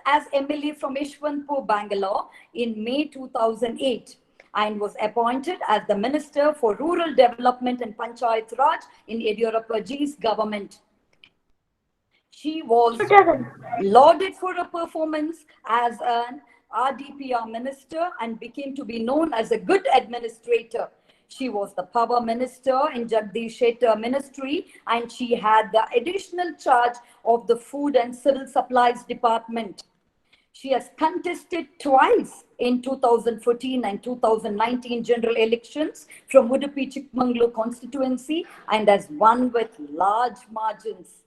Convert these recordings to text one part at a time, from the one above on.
as MLA from Yeshwanthpur, Bangalore in May 2008 and was appointed as the Minister for Rural Development and Panchayat Raj in Yediyurappaji's government. She was lauded for her performance as an RDPR minister and became to be known as a good administrator. She was the power minister in Jagdish Shettar ministry, and she had the additional charge of the food and civil supplies department. She has contested twice in 2014 and 2019 general elections from Udupi Chikmagalur constituency and has won with large margins.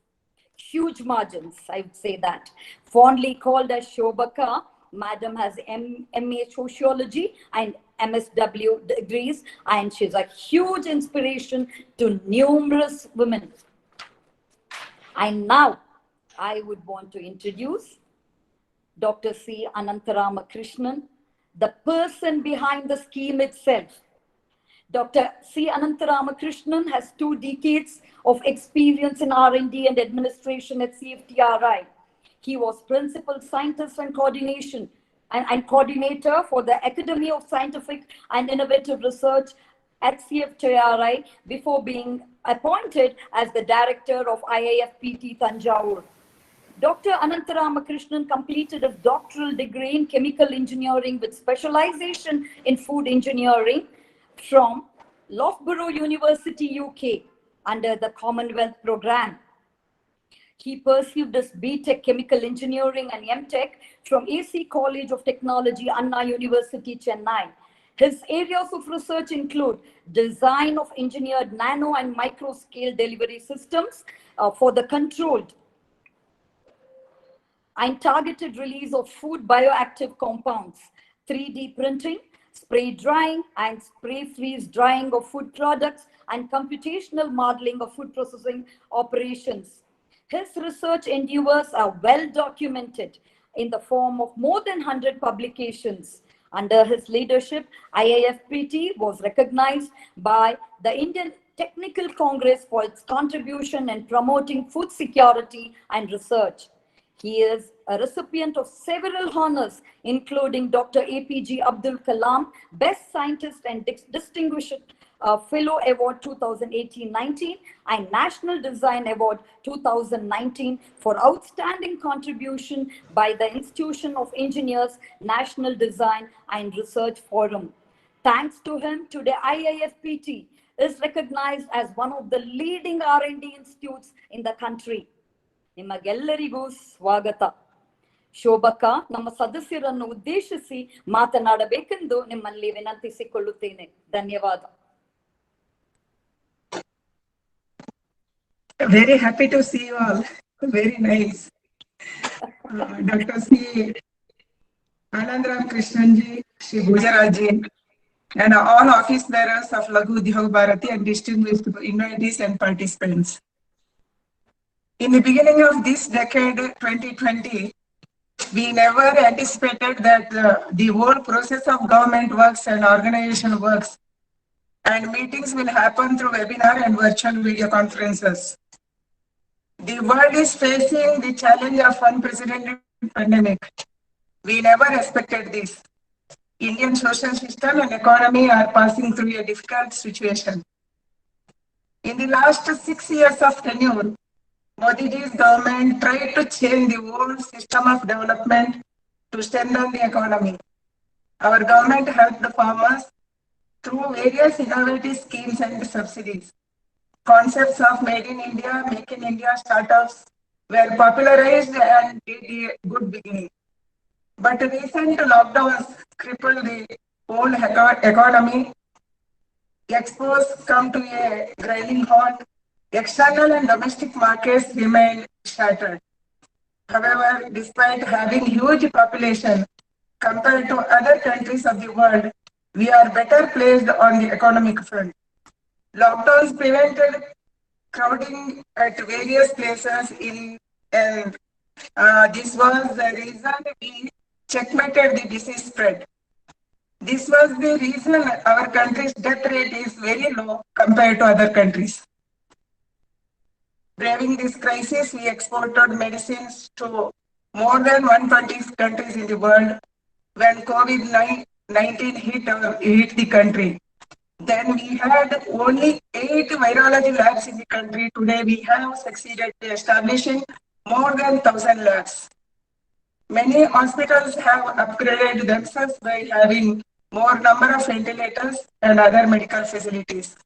Huge margins, I would say that. Fondly called as Shobaka, Madam has MA Sociology and MSW degrees, and she's a huge inspiration to numerous women. And now, I would want to introduce Dr. C. Anantaramakrishnan, the person behind the scheme itself. Dr. C. Anantaramakrishnan has 2 decades of experience in R&D and administration at CFTRI. He was principal scientist and coordination and coordinator for the Academy of Scientific and Innovative Research at CFTRI before being appointed as the director of IIFPT Tanjavur. Dr. Anantaramakrishnan completed a doctoral degree in chemical engineering with specialization in food engineering from Loughborough University, UK, under the Commonwealth Programme. He pursued his BTech Chemical Engineering and MTech from AC College of Technology, Anna University, Chennai. His areas of research include design of engineered nano and micro scale delivery systems for the controlled and targeted release of food bioactive compounds, 3D printing, spray drying and spray freeze drying of food products, and computational modeling of food processing operations. His research endeavors are well documented in the form of more than 100 publications. Under his leadership, IIFPT was recognized by the Indian Technical Congress for its contribution in promoting food security and research. He is a recipient of several honors, including Dr. APJ Abdul Kalam, Best Scientist and Distinguished Fellow Award 2018-19 and National Design Award 2019 for outstanding contribution by the Institution of Engineers National Design and Research Forum. Thanks to him, today IIFPT is recognized as one of the leading R&D institutes in the country. ನಿಮಗೆಲ್ಲರಿಗೂ ಸ್ವಾಗತ. ಶೋಭಕ ನಮ್ಮ ಸದಸ್ಯರನ್ನು ಉದ್ದೇಶಿಸಿ ಮಾತನಾಡಬೇಕೆಂದು ನಿಮ್ಮಲ್ಲಿ ವಿನಂತಿಸಿಕೊಳ್ಳುತ್ತೇನೆ. ಧನ್ಯವಾದ. Very happy to see you all. Very nice. Dr. C. Anantaramakrishnan, Shri Bhujaraj, and all office bearers of Laghu Udyog Bharati and distinguished invitees and participants. In the beginning of this decade, 2020, we never anticipated that the whole process of government works and organization works and meetings will happen through webinar and virtual video conferences. The world is facing the challenge of unprecedented pandemic. We never expected this. Indian social system and economy are passing through a difficult situation. In the last 6 years of tenure, Modi's government tried to change the whole system of development to strengthen the economy. Our government helped the farmers through various innovative schemes and subsidies. Concepts of Made in India, Make in India startups were popularized and did a good beginning. But recent lockdowns crippled the whole economy. Exports come to a grinding halt. External and domestic markets remain shattered. However, despite having huge population compared to other countries of the world, we are better placed on the economic front. Lockdowns prevented crowding at various places and this was the reason we checkmated the disease spread. This was the reason our country's death rate is very low compared to other countries. Braving this crisis, we exported medicines to more than 120 countries in the world when COVID-19 hit the country. Then we had only 8 virology labs in the country. Today we have succeeded in establishing more than 1,000 labs. Many hospitals have upgraded themselves by having more number of ventilators and other medical facilities.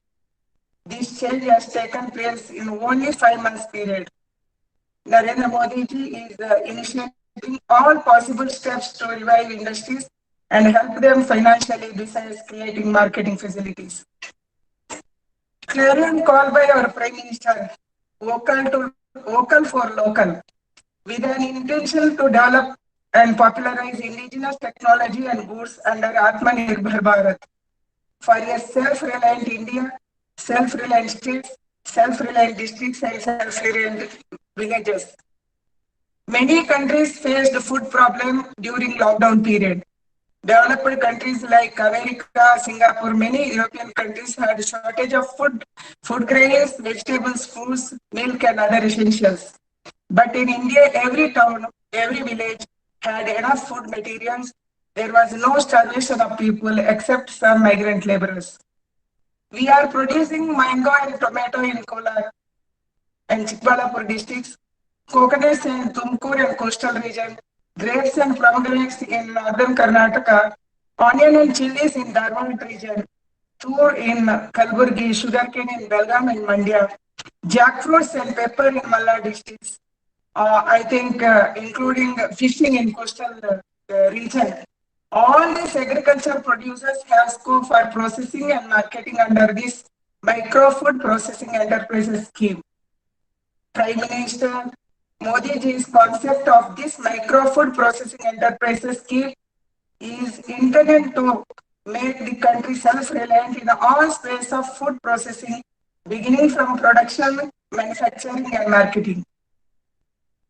This change has taken place in only 5 months period. Narendra Modi ji is initiating all possible steps to revive industries and help them financially besides creating marketing facilities. Clarion call by our Prime Minister, vocal for local, with an intention to develop and popularize indigenous technology and goods under Atmanirbhar Bharat for a self-reliant India, self-reliant states, self-reliant districts, and self-reliant villages. Many countries faced food problem during lockdown period. Developed countries like America, Singapore, many European countries had shortage of food grains, vegetables, fruits, milk, and other essentials. But in India, every town, every village had enough food materials. There was no starvation of people except some migrant laborers. We are producing mango and tomato in Kolar and Chikbalapur districts, coconuts in Tumkur and coastal region, grapes and pomegranates in northern Karnataka, onion and chilies in Dharwad region, tur in Kalburgi, sugarcane in Belgaum and Mandya, jackfruits and pepper in Malla districts. I think including fishing in coastal region. All these agriculture producers have scope for processing and marketing under this micro food processing enterprises scheme. Prime Minister Modi ji's concept of this micro food processing enterprises scheme is intended to make the country self-reliant in all spaces of food processing, beginning from production, manufacturing, and marketing.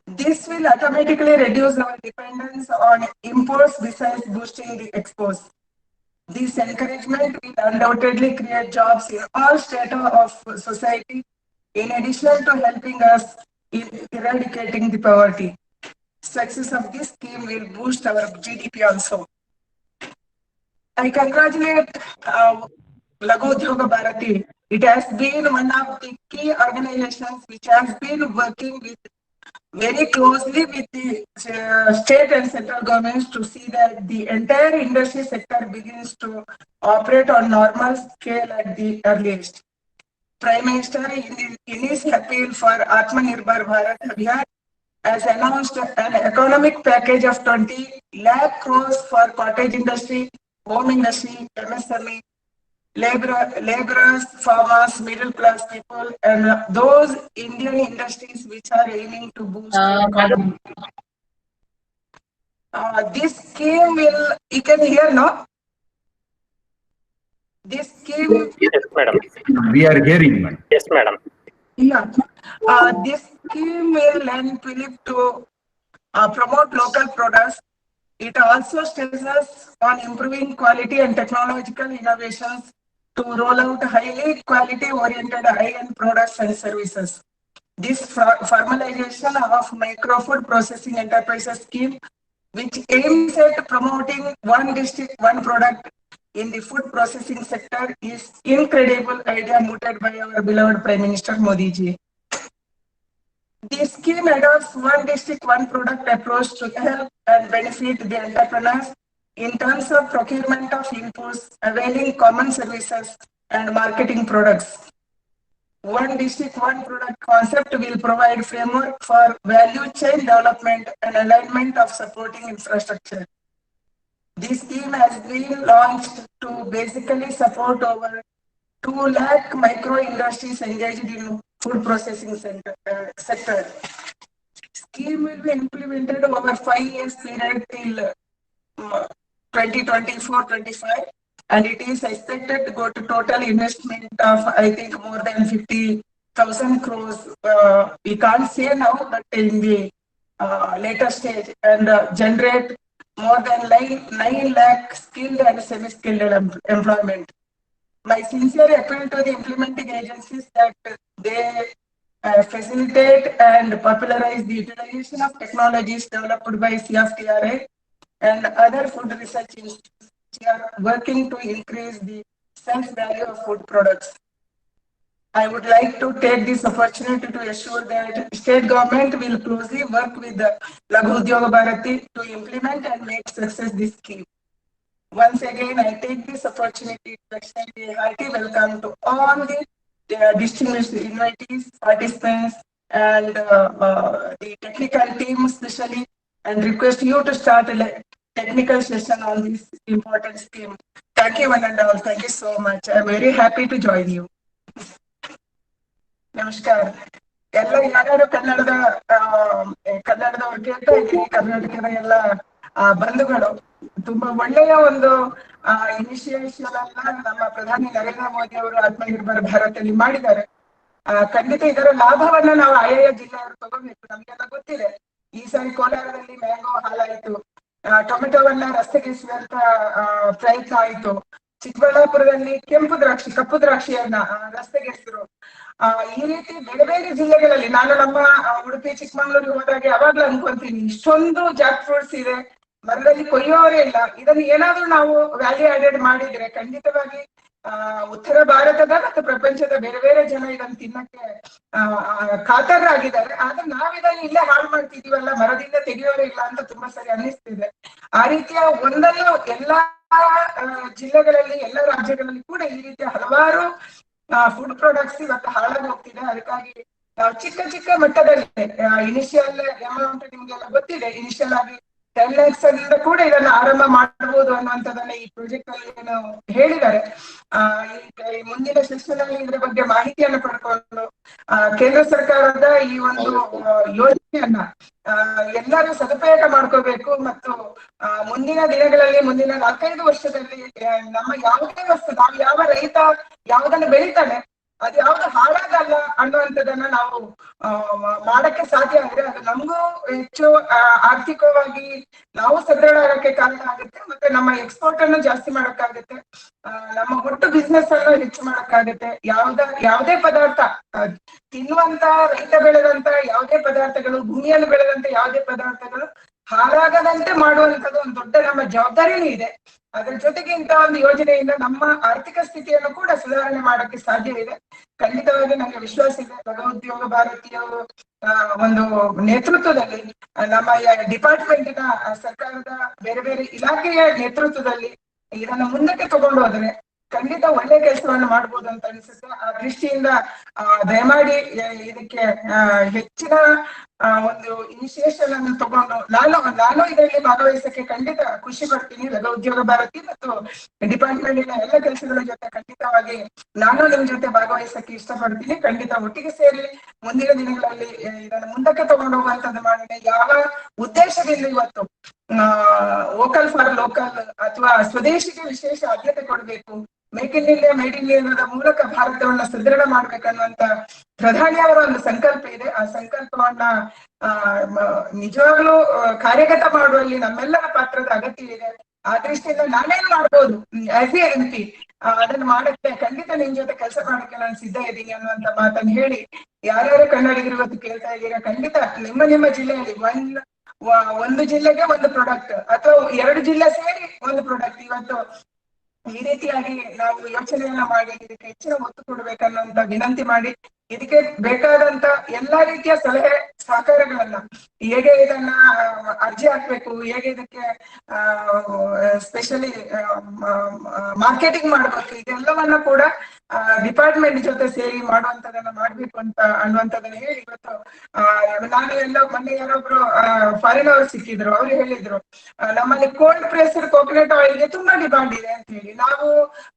This will automatically reduce our dependence on imports besides boosting the exports. This encouragement will undoubtedly create jobs in all strata of society, in addition to helping us in eradicating the poverty. Success of this scheme will boost our GDP also. I congratulate Laghu Udyoga Bharati. It has been one of the key organizations which has been working with very closely with the state and central governments to see that the entire industry sector begins to operate on normal scale at the earliest. Prime Minister, in his appeal for Atmanirbhar Bharat Abhiyan, has announced an economic package of 20 lakh crores for cottage industry, home industry, MSME, laborers, farmers, middle class people, and those Indian industries which are aiming to boost the economy. This scheme will, you can hear, no? This scheme. Yes, madam. We are hearing, madam. Yes, madam. Yeah. This scheme will lend Philip to promote local products. It also stresses on improving quality and technological innovations to roll out highly quality-oriented high-end products and services. This formalization of micro food processing enterprises scheme, which aims at promoting one district, one product in the food processing sector, is incredible idea mooted by our beloved Prime Minister Modi ji. This scheme adopts one district, one product approach to help and benefit the entrepreneurs in terms of procurement of inputs, availing common services, and marketing products. One district, one product concept will provide framework for value chain development and alignment of supporting infrastructure. This scheme has been launched to basically support over 2 lakh micro industries engaged in food processing sector. Scheme will be implemented over 5 years period till 2024-25, and it is expected to go to total investment of, I think, more than 50,000 crores. We can't say now, but in the later stage, and generate more than 9 lakh skilled and semi-skilled employment. My sincere appeal to the implementing agencies that they facilitate and popularize the utilization of technologies developed by CFTRI and other food research institutes which are working to increase the sales value of food products. I would like to take this opportunity to assure that state government will closely work with the Laghu Udyoga Bharati to implement and make success this scheme. Once again, I take this opportunity to extend a hearty welcome to all the distinguished invitees, participants, and the technical team especially, and request you to start a technical session on this important scheme. Thank you one and all. Thank you so much. I'm very happy to join you. ನಮಸ್ಕಾರ. ಎಲ್ಲ ಯಾರ್ಯಾರು ಕನ್ನಡದವ್ರು ಕೇಳ್ತಾ ಇದ್ದೀನಿ, ಕರ್ನಾಟಕದ ಎಲ್ಲ ಬಂಧುಗಳು, ತುಂಬಾ ಒಳ್ಳೆಯ ಒಂದು ಇನಿಷಿಯೇಷನ್ ಅನ್ನ ನಮ್ಮ ಪ್ರಧಾನಿ ನರೇಂದ್ರ ಮೋದಿ ಅವರು ಆತ್ಮನಿರ್ಭರ್ ಭಾರತದಲ್ಲಿ ಮಾಡಿದ್ದಾರೆ. ಖಂಡಿತ ಇದರ ಲಾಭವನ್ನ ನಾವು ಆಯಾಯ ಜಿಲ್ಲೆಯವರು ತಗೋಬೇಕು. ನಮ್ಗೆಲ್ಲ ಗೊತ್ತಿದೆ, ಈ ಸಾರಿ ಕೋಲಾರದಲ್ಲಿ ಮ್ಯಾಂಗೋ ಹಾಲಾಯಿತು, ಟೊಮೆಟೊವನ್ನ ರಸ್ತೆಗಿಸುವಂತ ಪ್ರಯತ್ನ ಆಯಿತು, ಚಿಕ್ಕಬಳ್ಳಾಪುರದಲ್ಲಿ ಕಪ್ಪು ದ್ರಾಕ್ಷಿಯನ್ನ ರಸ್ತೆಗೆಸರು. ಈ ರೀತಿ ಬೇರೆ ಬೇರೆ ಜಿಲ್ಲೆಗಳಲ್ಲಿ, ನಾನು ನಮ್ಮ ಉಡುಪಿ ಚಿಕ್ಕಮಂಗ್ಳೂರಿಗೆ ಹೋದಾಗ ಯಾವಾಗ್ಲೂ ಅನ್ಕೊಂತೀನಿ, ಇಷ್ಟೊಂದು ಜಾಕ್ ಫ್ರೂಟ್ಸ್ ಇದೆ, ಮರದಲ್ಲಿ ಕೊಯ್ಯೋರೇ ಇಲ್ಲ. ಇದನ್ನು ಏನಾದ್ರೂ ನಾವು ವ್ಯಾಲ್ಯೂ ಆಡೆಡ್ ಮಾಡಿದ್ರೆ ಖಂಡಿತವಾಗಿ ಉತ್ತರ ಭಾರತದ ಮತ್ತು ಪ್ರಪಂಚದ ಬೇರೆ ಬೇರೆ ಜನ ಇದನ್ನು ತಿನ್ನಕ್ಕೆ ಕಾತರರಾಗಿದ್ದಾರೆ. ಆದ್ರೆ ನಾವಿದನ್ನು ಇಲ್ಲೇ ಹಾಳು ಮಾಡ್ತಿದೀವಲ್ಲ, ಮರದಿಂದ ತೆಗೆಯೋರೇ ಇಲ್ಲ ಅಂತ ತುಂಬಾ ಸರಿ ಅನ್ನಿಸ್ತಿದೆ. ಆ ರೀತಿಯ ಒಂದಲ್ಲ ಎಲ್ಲಾ ಜಿಲ್ಲೆಗಳಲ್ಲಿ, ಎಲ್ಲ ರಾಜ್ಯಗಳಲ್ಲಿ ಕೂಡ ಈ ರೀತಿಯ ಹಲವಾರು ಫುಡ್ ಪ್ರಾಡಕ್ಟ್ಸ್ ಇವತ್ತು ಹಾಳಾಗಿ ಹೋಗ್ತಿದೆ. ಅದಕ್ಕಾಗಿ ಚಿಕ್ಕ ಚಿಕ್ಕ ಮಟ್ಟದಲ್ಲಿ ಇನಿಷಿಯಲ್ ಅಮೌಂಟ್ ನಿಮ್ಗೆಲ್ಲ ಗೊತ್ತಿದೆ, ಇನಿಷಿಯಲ್ ಆಗಿ 10 lakhs ಅಲ್ಲಿಂದ ಕೂಡ ಇದನ್ನ ಆರಂಭ ಮಾಡಬಹುದು ಅನ್ನುವಂಥದ್ದನ್ನ ಈ ಪ್ರಾಜೆಕ್ಟ್ ಅಲ್ಲಿ ಏನು ಹೇಳಿದ್ದಾರೆ. ಈ ಮುಂದಿನ ಸೆಷನ್ ಇದ್ರ ಬಗ್ಗೆ ಮಾಹಿತಿಯನ್ನು ಪಡ್ಕೊಂಡು ಕೇಂದ್ರ ಸರ್ಕಾರದ ಈ ಒಂದು ಯೋಜನೆಯನ್ನ ಎಲ್ಲರೂ ಸದುಪಯೋಗ ಮಾಡ್ಕೋಬೇಕು. ಮತ್ತು ಮುಂದಿನ ದಿನಗಳಲ್ಲಿ, ಮುಂದಿನ 4-5 ವರ್ಷದಲ್ಲಿ ನಮ್ಮ ಯಾವುದೇ ವಸ್ತು, ನಾವು ಯಾವ ರೈತ ಯಾವುದನ್ನು ಬೆಳಿತಾನೆ ಅದು ಯಾವ್ದು ಹಾಳಾಗಲ್ಲ ಅನ್ನುವಂಥದ್ದನ್ನ ನಾವು ಮಾಡಕ್ಕೆ ಸಾಧ್ಯ ಆದ್ರೆ ಅದು ನಮಗೂ ಹೆಚ್ಚು ಆರ್ಥಿಕವಾಗಿ ನಾವು ಸದೃಢ ಆಗಕ್ಕೆ ಕಾರಣ ಆಗುತ್ತೆ. ಮತ್ತೆ ನಮ್ಮ ಎಕ್ಸ್ಪೋರ್ಟ್ ಅನ್ನು ಜಾಸ್ತಿ ಮಾಡಕ್ಕಾಗುತ್ತೆ, ನಮ್ಮ ಒಟ್ಟು ಬಿಸ್ನೆಸ್ ಅನ್ನು ಹೆಚ್ಚು ಮಾಡಕ್ಕಾಗುತ್ತೆ. ಯಾವುದೇ ಪದಾರ್ಥ ತಿನ್ನುವಂತ ರೈತ ಬೆಳೆದಂತ ಯಾವುದೇ ಪದಾರ್ಥಗಳು, ಭೂಮಿಯಲ್ಲಿ ಬೆಳೆದಂತ ಯಾವುದೇ ಪದಾರ್ಥಗಳು ಹಾಳಾಗದಂತೆ ಮಾಡುವಂಥದ್ದು ಒಂದು ದೊಡ್ಡ ನಮ್ಮ ಜವಾಬ್ದಾರಿನೂ ಇದೆ. ಅದ್ರ ಜೊತೆಗೆ ಇಂತಹ ಒಂದು ಯೋಜನೆಯಿಂದ ನಮ್ಮ ಆರ್ಥಿಕ ಸ್ಥಿತಿಯನ್ನು ಕೂಡ ಸುಧಾರಣೆ ಮಾಡಕ್ಕೆ ಸಾಧ್ಯ ಇದೆ. ಖಂಡಿತವಾಗಿ ನನಗೆ ವಿಶ್ವಾಸ ಇದೆ, ಲಘು ಉದ್ಯೋಗ ಭಾರತೀಯ ಒಂದು ನೇತೃತ್ವದಲ್ಲಿ, ನಮ್ಮ ಡಿಪಾರ್ಟ್ಮೆಂಟಿನ ಸರ್ಕಾರದ ಬೇರೆ ಬೇರೆ ಇಲಾಖೆಯ ನೇತೃತ್ವದಲ್ಲಿ ಇದನ್ನು ಮುಂದಕ್ಕೆ ತಗೊಂಡು ಹೋದ್ರೆ ಖಂಡಿತ ಒಳ್ಳೆ ಕೆಲಸವನ್ನು ಮಾಡ್ಬೋದು ಅಂತ ಅನಿಸುತ್ತೆ. ಆ ದೃಷ್ಟಿಯಿಂದ ದಯಮಾಡಿ ಇದಕ್ಕೆ ಹೆಚ್ಚಿನ ಒಂದು ಇನಿಷಿಯೇಷನ್ ಅನ್ನು ತಗೊಂಡು ನಾನು ಇದರಲ್ಲಿ ಭಾಗವಹಿಸಕ್ಕೆ ಖಂಡಿತ ಖುಷಿ ಪಡ್ತೀನಿ. ಲಘು ಉದ್ಯೋಗ ಭಾರತಿ ಮತ್ತು ಡಿಪಾರ್ಟ್ಮೆಂಟಿನ ಎಲ್ಲ ಕೆಲಸಗಳ ಜೊತೆ ಖಂಡಿತವಾಗಿ ನಾನು ನಿಮ್ ಜೊತೆ ಭಾಗವಹಿಸಕ್ಕೆ ಇಷ್ಟಪಡ್ತೀನಿ. ಖಂಡಿತ ಒಟ್ಟಿಗೆ ಸೇರಿ ಮುಂದಿನ ದಿನಗಳಲ್ಲಿ ಇದನ್ನು ಮುಂದಕ್ಕೆ ತಗೊಂಡು ಹೋಗುವಂತದ್ದು ಮಾಡೋಣ. ಯಾವ ಉದ್ದೇಶದಿಂದ ಇವತ್ತು ವೋಕಲ್ ಫಾರ್ ಲೋಕಲ್ ಅಥವಾ ಸ್ವದೇಶಿಗೆ ವಿಶೇಷ ಆದ್ಯತೆ ಕೊಡಬೇಕು, make in India, made in ಇಂಡಿಯಾದ ಮೂಲಕ ಭಾರತವನ್ನ ಸದೃಢ ಮಾಡ್ಬೇಕನ್ನುವಂತ ಪ್ರಧಾನಿ ಅವರ ಒಂದು ಸಂಕಲ್ಪ ಇದೆ. ಆ ಸಂಕಲ್ಪವನ್ನ ನಿಜವಾಗ್ಲೂ ಕಾರ್ಯಗತ ಮಾಡುವಲ್ಲಿ ನಮ್ಮೆಲ್ಲರ ಪಾತ್ರದ ಅಗತ್ಯ ಇದೆ. ಆ ದೃಷ್ಟಿಯಿಂದ ನಾನೇನ್ ಮಾಡ್ಬೋದು ಆಸ್ ಎ MP ಅದನ್ನ ಮಾಡಕ್ಕೆ ಖಂಡಿತ ನಿಮ್ ಜೊತೆ ಕೆಲಸ ಮಾಡಕ್ಕೆ ನಾನು ಸಿದ್ಧ ಇದ್ದೀನಿ ಅನ್ನುವಂತ ಮಾತನ್ನು ಹೇಳಿ, ಯಾರ್ಯಾರು ಕನ್ನಡಿಗರು ಇವತ್ತು ಕೇಳ್ತಾ ಇದ್ದೀರಾ, ಖಂಡಿತ ನಿಮ್ಮ ಜಿಲ್ಲೆಯಲ್ಲಿ ಒಂದು ಜಿಲ್ಲೆಗೆ ಒಂದು ಪ್ರಾಡಕ್ಟ್ ಅಥವಾ 2 ಜಿಲ್ಲೆ ಸೇರಿ ಒಂದು ಪ್ರಾಡಕ್ಟ್ ಇವತ್ತು ಈ ರೀತಿಯಾಗಿ ನಾವು ಯೋಚನೆಯನ್ನ ಮಾಡಿ ಇದಕ್ಕೆ ಹೆಚ್ಚಿನ ಒತ್ತು ಕೊಡ್ಬೇಕನ್ನುವಂತ ವಿನಂತಿ ಮಾಡಿ, ಇದಕ್ಕೆ ಬೇಕಾದಂತ ಎಲ್ಲಾ ರೀತಿಯ ಸಲಹೆ ಸಹಕಾರಗಳನ್ನ, ಹೇಗೆ ಇದನ್ನ ಅರ್ಜಿ ಹಾಕ್ಬೇಕು, ಹೇಗೆ ಇದಕ್ಕೆ ಸ್ಪೆಷಲಿ ಮಾರ್ಕೆಟಿಂಗ್ ಮಾಡ್ಬೇಕು, ಇದೆಲ್ಲವನ್ನ ಕೂಡ ಡಿಪಾರ್ಟ್ಮೆಂಟ್ ಜೊತೆ ಸೇರಿ ಮಾಡುವಂತದನ್ನ ಮಾಡ್ಬೇಕು ಅಂತ ಅನ್ನುವಂಥದ್ದನ್ನ ಹೇಳಿ, ಇವತ್ತು ನಾನು ಮೊನ್ನೆ ಯಾರೊಬ್ರು ಫಾರಿನ್ ಅವರು ಸಿಕ್ಕಿದ್ರು, ಅವ್ರು ಹೇಳಿದ್ರು ನಮ್ಮಲ್ಲಿ ಕೋಲ್ಡ್ ಪ್ರೆಸ್ಡ್ ಕೋಕೋನಟ್ ಆಯಿಲ್ಗೆ ತುಂಬಾ ಡಿಮಾಂಡ್ ಇದೆ ಅಂತ ಹೇಳಿ. ನಾವು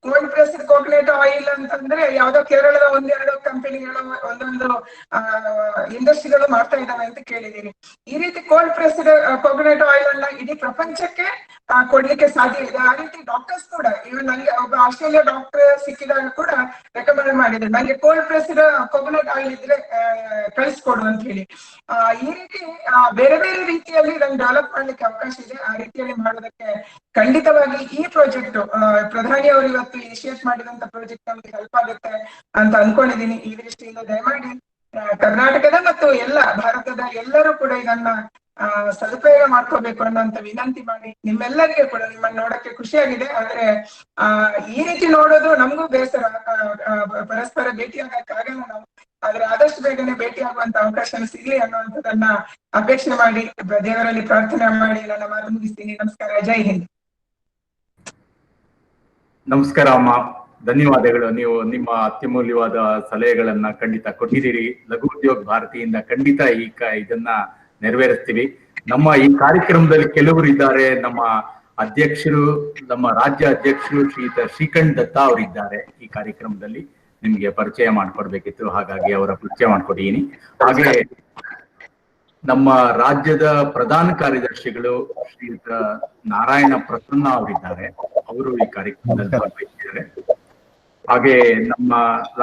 ಕೋಲ್ಡ್ ಪ್ರೆಸ್ಡ್ ಕೋಕೋನಟ್ ಆಯಿಲ್ ಅಂತಂದ್ರೆ ಯಾವ್ದೋ ಕೇರಳದ 1-2 ಕಂಪನಿಗಳು, ಒಂದೊಂದು ಇಂಡಸ್ಟ್ರಿಗಳು ಮಾಡ್ತಾ ಇದ್ದಾವೆ ಅಂತ ಕೇಳಿದೀನಿ. ಈ ರೀತಿ ಕೋಲ್ಡ್ ಪ್ರೆಸ್ಡ್ ಕೋಕೋನಟ್ ಆಯಿಲ್ ಅನ್ನ ಇಡೀ ಪ್ರಪಂಚಕ್ಕೆ ಕೊಡ್ಲಿಕ್ಕೆ ಸಾಧ್ಯ ಇದೆ. ಆ ರೀತಿ ಡಾಕ್ಟರ್ಸ್ ಕೂಡ, ಇವನ್ ನಂಗೆ ಒಬ್ಬ ಆಸ್ಟ್ರೇಲಿಯಾ ಡಾಕ್ಟರ್ ಸಿಕ್ಕಿದಾಗ ಕೂಡ ರೆಕಮೆಂಡ್ ಮಾಡಿದ್ರು, ನಂಗೆ ಕೋಲ್ಡ್ ಪ್ರೆಸ್ಡ್ ಕೋಕೋನಟ್ ಆಯಿಲ್ ಇದ್ರೆ ಕಳಿಸ್ಕೊಡು ಅಂತ ಹೇಳಿ. ಈ ರೀತಿ ಬೇರೆ ಬೇರೆ ರೀತಿಯಲ್ಲಿ ಇದನ್ನು ಡೆವಲಪ್ ಮಾಡ್ಲಿಕ್ಕೆ ಅವಕಾಶ ಇದೆ. ಆ ರೀತಿಯಲ್ಲಿ ಮಾಡೋದಕ್ಕೆ ಖಂಡಿತವಾಗಿ ಈ ಪ್ರಾಜೆಕ್ಟ್ ಪ್ರಧಾನಿ ಅವರು ಇವತ್ತು ಇನಿಷಿಯೇಟ್ ಮಾಡಿದಂತ ಪ್ರಾಜೆಕ್ಟ್ ನಮ್ಗೆ ಹೆಲ್ಪ್ ಆಗುತ್ತೆ ಅಂತ ಅನ್ಕೊಂಡಿದೀನಿ. ಈ ದೃಷ್ಟಿಯಿಂದ ದಯಮಾಡಿ ಕರ್ನಾಟಕದ ಮತ್ತು ಎಲ್ಲ ಭಾರತದ ಎಲ್ಲರೂ ಕೂಡ ಇದನ್ನ ಸದುಪಯೋಗ ಮಾಡ್ಕೋಬೇಕು ಅನ್ನೋಂತ ವಿನಂತಿ ಮಾಡಿ, ನಿಮ್ಮೆಲ್ಲರಿಗೆ ಕೂಡ ನಿಮ್ಮನ್ನ ನೋಡಕ್ಕೆ ಖುಷಿಯಾಗಿದೆ. ಆದ್ರೆ ಈ ರೀತಿ ನೋಡೋದು ನಮಗೂ ಬೇಸರ, ಪರಸ್ಪರ ಭೇಟಿಯಾಗಕ್ಕಾಗಲ್ಲ ನಾವು. ಆದ್ರೆ ಆದಷ್ಟು ಬೇಗನೆ ಭೇಟಿಯಾಗುವಂತ ಅವಕಾಶ ಸಿಗ್ಲಿ ಅನ್ನುವಂಥದ್ದನ್ನ ಅಪೇಕ್ಷೆ ಮಾಡಿ ದೇವರಲ್ಲಿ ಪ್ರಾರ್ಥನೆ ಮಾಡಿ ನನ್ನ ಮಾತು ಮುಗಿಸ್ತೀನಿ. ನಮಸ್ಕಾರ, ಜೈ ಹಿಂದ್. ನಮಸ್ಕಾರ ಅಮ್ಮ, ಧನ್ಯವಾದಗಳು. ನೀವು ನಿಮ್ಮ ಅತ್ಯಮೂಲ್ಯವಾದ ಸಲಹೆಗಳನ್ನ ಖಂಡಿತ ಕೊಟ್ಟಿದ್ದೀರಿ. ಲಘು ಉದ್ಯೋಗ ಭಾರತಿಯಿಂದ ಖಂಡಿತ ಇದನ್ನ ನೆರವೇರಿಸ್ತೀವಿ. ನಮ್ಮ ಈ ಕಾರ್ಯಕ್ರಮದಲ್ಲಿ ಕೆಲವರು ಇದ್ದಾರೆ. ನಮ್ಮ ಅಧ್ಯಕ್ಷರು, ನಮ್ಮ ರಾಜ್ಯ ಅಧ್ಯಕ್ಷರು ಶ್ರೀಯುತ ಶ್ರೀಕಂಠ್ ದತ್ತಾ ಅವರಿದ್ದಾರೆ ಈ ಕಾರ್ಯಕ್ರಮದಲ್ಲಿ. ನಿಮ್ಗೆ ಪರಿಚಯ ಮಾಡ್ಕೊಡ್ಬೇಕಿತ್ತು, ಹಾಗಾಗಿ ಅವರ ಪರಿಚಯ ಮಾಡ್ಕೊಟ್ಟಿದ್ದೀನಿ. ಹಾಗೆ ನಮ್ಮ ರಾಜ್ಯದ ಪ್ರಧಾನ ಕಾರ್ಯದರ್ಶಿಗಳು ಶ್ರೀಯುತ ನಾರಾಯಣ ಪ್ರಸನ್ನ ಅವರಿದ್ದಾರೆ, ಅವರು ಈ ಕಾರ್ಯಕ್ರಮದಲ್ಲಿ ಭಾಗವಹಿಸಿದ್ದಾರೆ. ಹಾಗೆ ನಮ್ಮ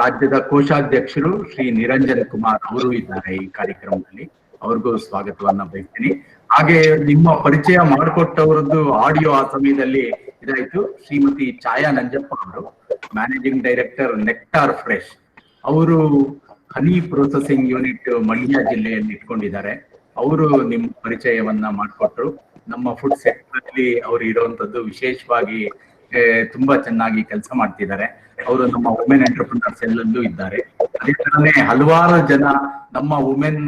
ರಾಜ್ಯದ ಕೋಶಾಧ್ಯಕ್ಷರು ಶ್ರೀ ನಿರಂಜನ್ ಕುಮಾರ್ ಅವರು ಇದ್ದಾರೆ ಈ ಕಾರ್ಯಕ್ರಮದಲ್ಲಿ, ಅವ್ರಿಗೂ ಸ್ವಾಗತವನ್ನ ಬಯಸ್ತೀನಿ. ಹಾಗೆ ನಿಮ್ಮ ಪರಿಚಯ ಮಾಡಿಕೊಟ್ಟವರದ್ದು ಆಡಿಯೋ ಆ ಸಮಯದಲ್ಲಿ ಇದಾಯ್ತು. ಶ್ರೀಮತಿ ಛಾಯಾ ನಂಜಪ್ಪ ಅವರು, ಮ್ಯಾನೇಜಿಂಗ್ ಡೈರೆಕ್ಟರ್ ನೆಕ್ಟಾರ್ ಫ್ರೆಶ್, ಅವರು ಹನಿ ಪ್ರೊಸೆಸಿಂಗ್ ಯೂನಿಟ್ ಮಂಡ್ಯ ಜಿಲ್ಲೆಯಲ್ಲಿ ಇಟ್ಕೊಂಡಿದ್ದಾರೆ. ಅವರು ನಿಮ್ಮ ಪರಿಚಯವನ್ನ ಮಾಡಿಕೊಟ್ರು. ನಮ್ಮ ಫುಡ್ ಸೆಕ್ಟರ್ ಅಲ್ಲಿ ಅವರು ಇರುವಂತದ್ದು ವಿಶೇಷವಾಗಿ ತುಂಬಾ ಚೆನ್ನಾಗಿ ಕೆಲಸ ಮಾಡ್ತಿದ್ದಾರೆ. ಅವರು ನಮ್ಮ ವುಮೆನ್ ಎಂಟರ್ಪ್ರಿನರ್ಸ್ ಎಲ್ಲಲ್ಲೂ ಇದ್ದಾರೆ. ಅದೇ ತರನೇ ಹಲವಾರು ಜನ ನಮ್ಮ ವುಮೆನ್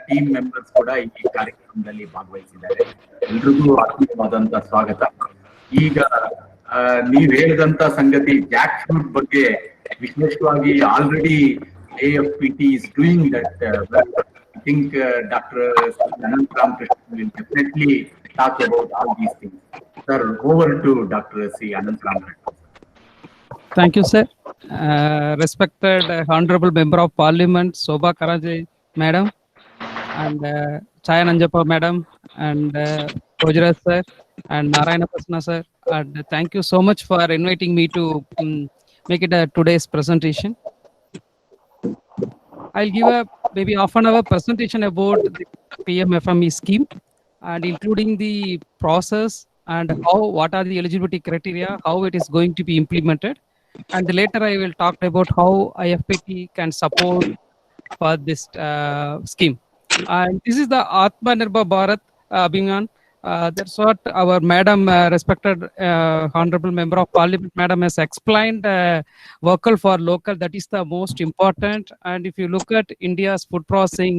ಟೀಮ್ ಮೆಂಬರ್ಸ್ ಕೂಡ ಈ ಕಾರ್ಯಕ್ರಮದಲ್ಲಿ ಭಾಗವಹಿಸಿದ್ದಾರೆ. ಎಲ್ರಿಗೂ ಆತ್ಮೀಯವಾದಂತ ಸ್ವಾಗತ. ಈಗ ನೀವ್ ಹೇಳಿದಂತ ಸಂಗತಿ ಜಾಕ್ ಫ್ರೂಟ್ ಬಗ್ಗೆ ವಿಶೇಷವಾಗಿ already AFPT is doing that. I think Dr. Anant Ramakrishnan will definitely talk about all these things. Sir, over to Dr. C. Anant Ramakrishnan. Thank you, sir. Respected Honorable Member of Parliament, Sobha Karajay, Madam, and Chaya Nanjappa, Madam, and Ojras, sir, and Narayana Prasanna, sir. And thank you so much for inviting me to make it today's presentation. I'll give a maybe half an hour presentation about the PMFME scheme, and including the process and what are the eligibility criteria, how it is going to be implemented. And later I will talk about how IFPT can support for this scheme. And this is the Atmanirbhar Bharat Abhiyan. That's what our Madam, respected Honorable Member of Parliament, Madam, has explained. Vocal for local, that is the most important. And if you look at India's food processing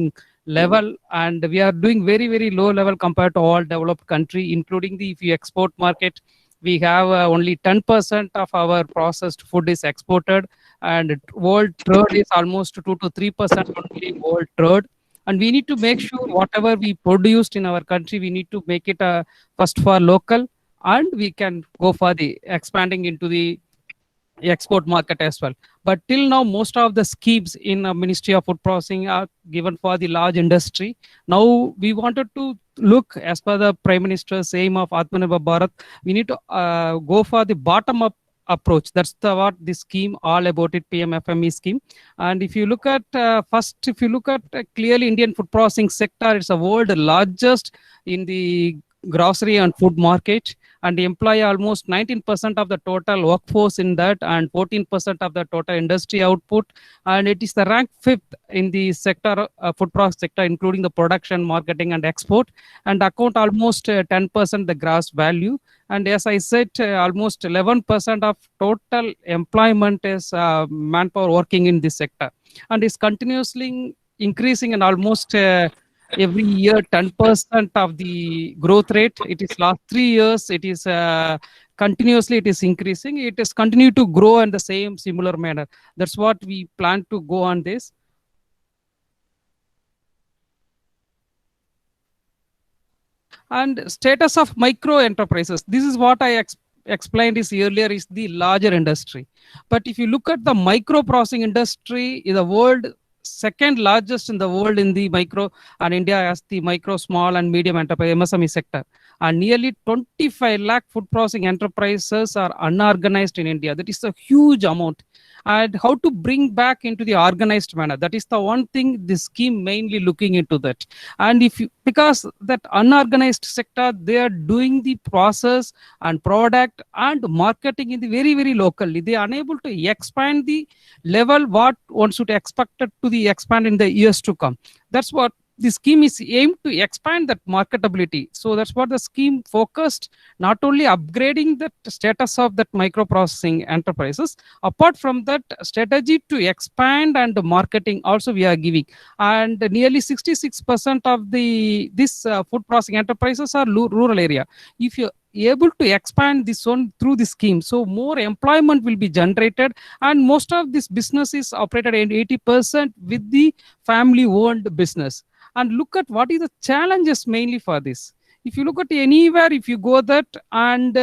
level, and we are doing very, very low level compared to all developed country, including the, if you export market, we have only 10% of our processed food is exported, and world trade is almost 2 to 3% only world trade. And we need to make sure whatever we produced in our country, we need to make it first for local, and we can go for the expanding into the export market as well. But till now, most of the schemes in Ministry of Food Processing are given for the large industry. Now we wanted to look, as per the Prime Minister's aim of Atmanirbhar Bharat, we need to go for the bottom up approach. That's what this scheme all about it, PMFME scheme. And if you look at first, if you look at clearly Indian food processing sector, it's the world largest in the grocery and food market, and employ almost 19% of the total workforce in that, and 14% of the total industry output. And it is the rank 5th in the sector, food processing sector, including the production, marketing, and export, and account almost 10% the gross value. And as I said, almost 11% of total employment is manpower working in this sector, and is continuously increasing, and almost every year 10% of the growth rate. It is last 3 years, it is continuously it is increasing. It is continue to grow in the same similar manner. That's what we plan to go on this. And status of micro enterprises, this is what I explained is earlier, is the larger industry. But if you look at the micro processing industry, is the world second largest in the world in the micro, and India has the micro, small, and medium enterprise MSME sector. and nearly 25 lakh food processing enterprises are unorganized in India. That is a huge amount. And how to bring back into the organized manner, that is the one thing this scheme mainly looking into that. And if you, because that unorganized sector, they are doing the process and product and marketing in the very, very locally. They are unable to expand the level what one should expect it to the expand in the years to come. That's what the scheme is aimed to expand, that marketability. So that's what the scheme focused, not only upgrading the status of that microprocessing enterprises, apart from that strategy to expand and marketing also we are giving. And nearly 66% of the this food processing enterprises are rural area. If you able to expand this one through the scheme, so more employment will be generated, and most of this business is operated at 80% with the family owned business. And look at what is the challenges mainly for this. If you look at anywhere, if you go that, and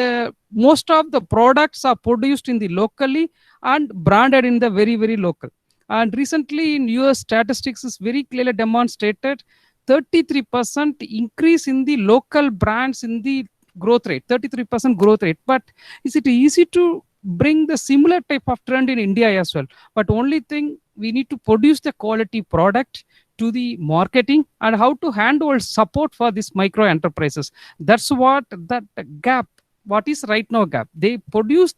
most of the products are produced in the locally and branded in the very, very local. And recently in US statistics is very clearly demonstrated 33% increase in the local brands in the growth rate, 33% growth rate. But is it easy to bring the similar type of trend in India as well? But only thing, we need to produce the quality product to the marketing and how to handle support for these micro enterprises. That's what that gap, what is right now gap. They produce,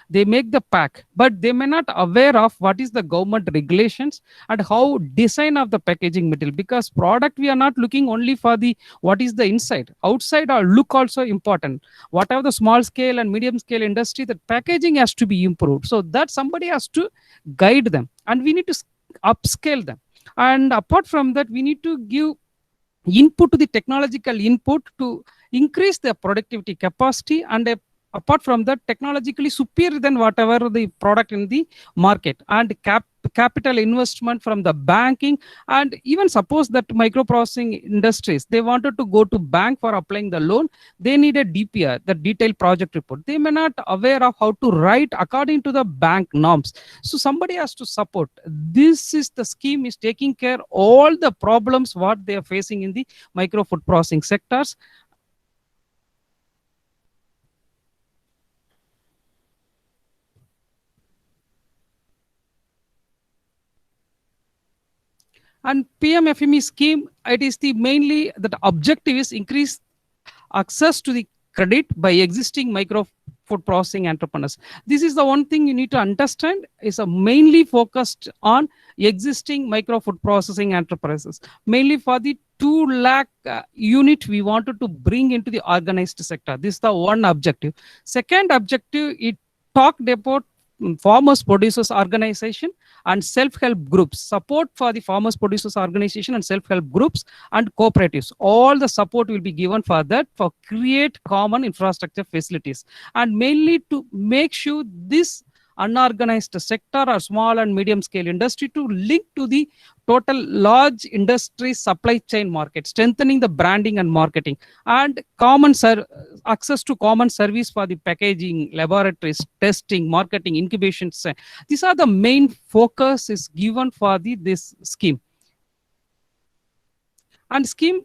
they make the pack, but they may not aware of what is the government regulations and how design of the packaging material. Because product, we are not looking only for the what is the inside, outside our look also important. Whatever the small scale and medium scale industry, that packaging has to be improved. So that somebody has to guide them, and we need to upscale them. And apart from that, we need to give input to the technological input to increase their productivity capacity, and apart from that, technologically superior than whatever the product in the market. And capital investment from the banking, and even suppose that microprocessing industries, they wanted to go to bank for applying the loan, they need a DPR, the detailed project report. They may not aware of how to write according to the bank norms. So somebody has to support. This is the scheme is taking care all the problems what they are facing in the micro food processing sectors. And PMFME scheme, it is the mainly that objective is increase access to the credit by existing micro food processing entrepreneurs. This is the one thing you need to understand, is a mainly focused on existing micro food processing enterprises. Mainly for the 2 lakh unit we wanted to bring into the organized sector. This is the one objective. Second objective, it talked about farmers producers organization and self-help groups, support for the farmers producers organization and self-help groups and cooperatives. All the support will be given for that, for create common infrastructure facilities, and mainly to make sure this unorganized sector or small and medium scale industry to link to the total large industry supply chain market, strengthening the branding and marketing, and common access to common service for the packaging, laboratories, testing, marketing, incubations. These are the main focus is given for this scheme. And scheme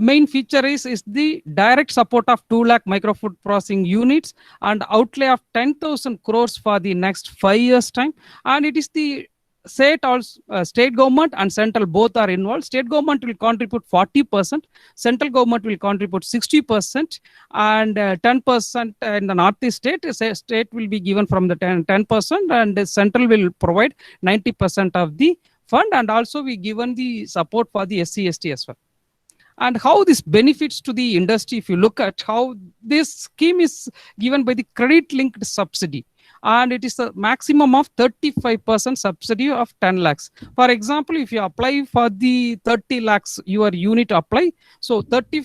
main feature is the direct support of 2 lakh micro food processing units and outlay of 10,000 crores for the next 5 years time. And it is the state government and central both are involved. State government will contribute 40%, central government will contribute 60%, and 10% in the northeast state will be given from the 10%, and the central will provide 90% of the fund, and also we given the support for the SC/ST as well. And how this benefits to the industry, if you look at how this scheme is given by the credit linked subsidy, and it is a maximum of 35% subsidy of 10 lakhs. For example, if you apply for the 30 lakhs, your unit apply, so 30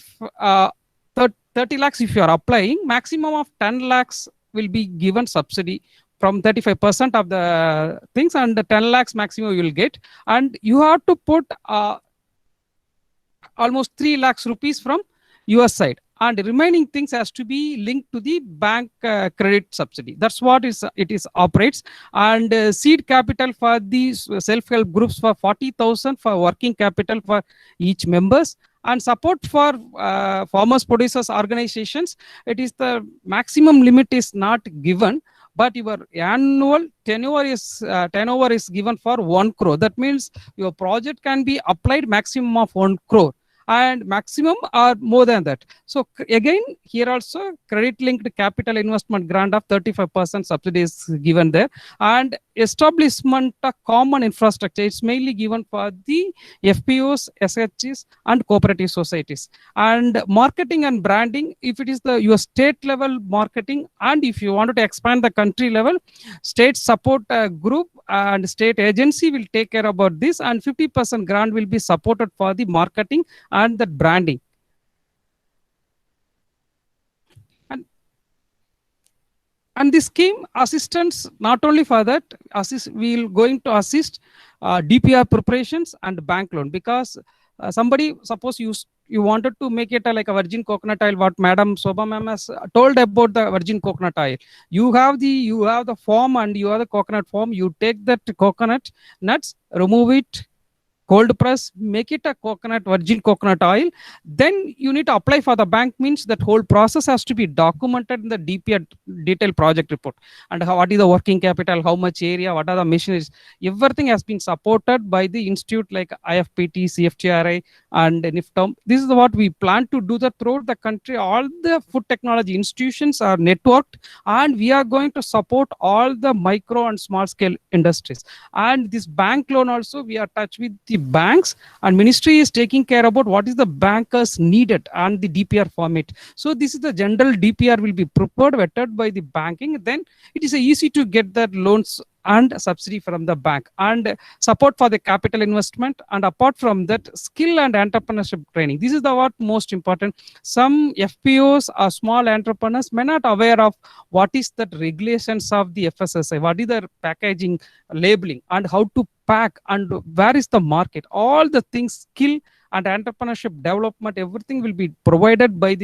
lakhs if you are applying, maximum of 10 lakhs will be given subsidy from 35% of the things, and the 10 lakhs maximum you will get, and you have to put almost 3 lakhs rupees from your side, and the remaining things has to be linked to the bank credit subsidy. That's what it is operates. And seed capital for these self-help groups for 40,000 for working capital for each members, And support for farmers producers organizations, it is the maximum limit is not given, but your annual turnover is given for 1 crore. That means your project can be applied maximum of 1 crore and maximum or more than that. So again, here also credit linked capital investment grant of 35% subsidy is given there. And establishment of common infrastructure, it's mainly given for the FPOs, SHGs and cooperative societies. And marketing and branding, if it is your state level marketing, and if you wanted to expand the country level, state support group and state agency will take care about this, and 50% grant will be supported for the marketing and the branding. And this scheme assistance, not only for that, we will going to assist DPR preparations and bank loan, because somebody, suppose you wanted to make it like a virgin coconut oil, what Madam Sobha ma'am has told about the virgin coconut oil. You have the form and you have the coconut form. You take that coconut nuts, remove it, cold press, make it a virgin coconut oil. Then you need to apply for the bank, means that whole process has to be documented in the DPR detailed project report. And what is the working capital, how much area, what are the machineries, everything has been supported by the institute like IFPT, CFTRI and NIFTOM. This is what we plan to do that throughout the country. All the food technology institutions are networked, and we are going to support all the micro and small scale industries. And this bank loan also, we are touch with the banks, and ministry is taking care about what is the bankers needed and the DPR format. So this is the general DPR will be prepared, vetted by the banking. Then it is easy to get that loans and subsidy from the bank, and support for the capital investment. And apart from that, skill and entrepreneurship training, this is the what most important. Some FPOs or small entrepreneurs may not aware of what is the regulations of the FSSAI, what is the packaging, labeling, and how to pack, and where is the market. All the things, skill and entrepreneurship development, everything will be provided by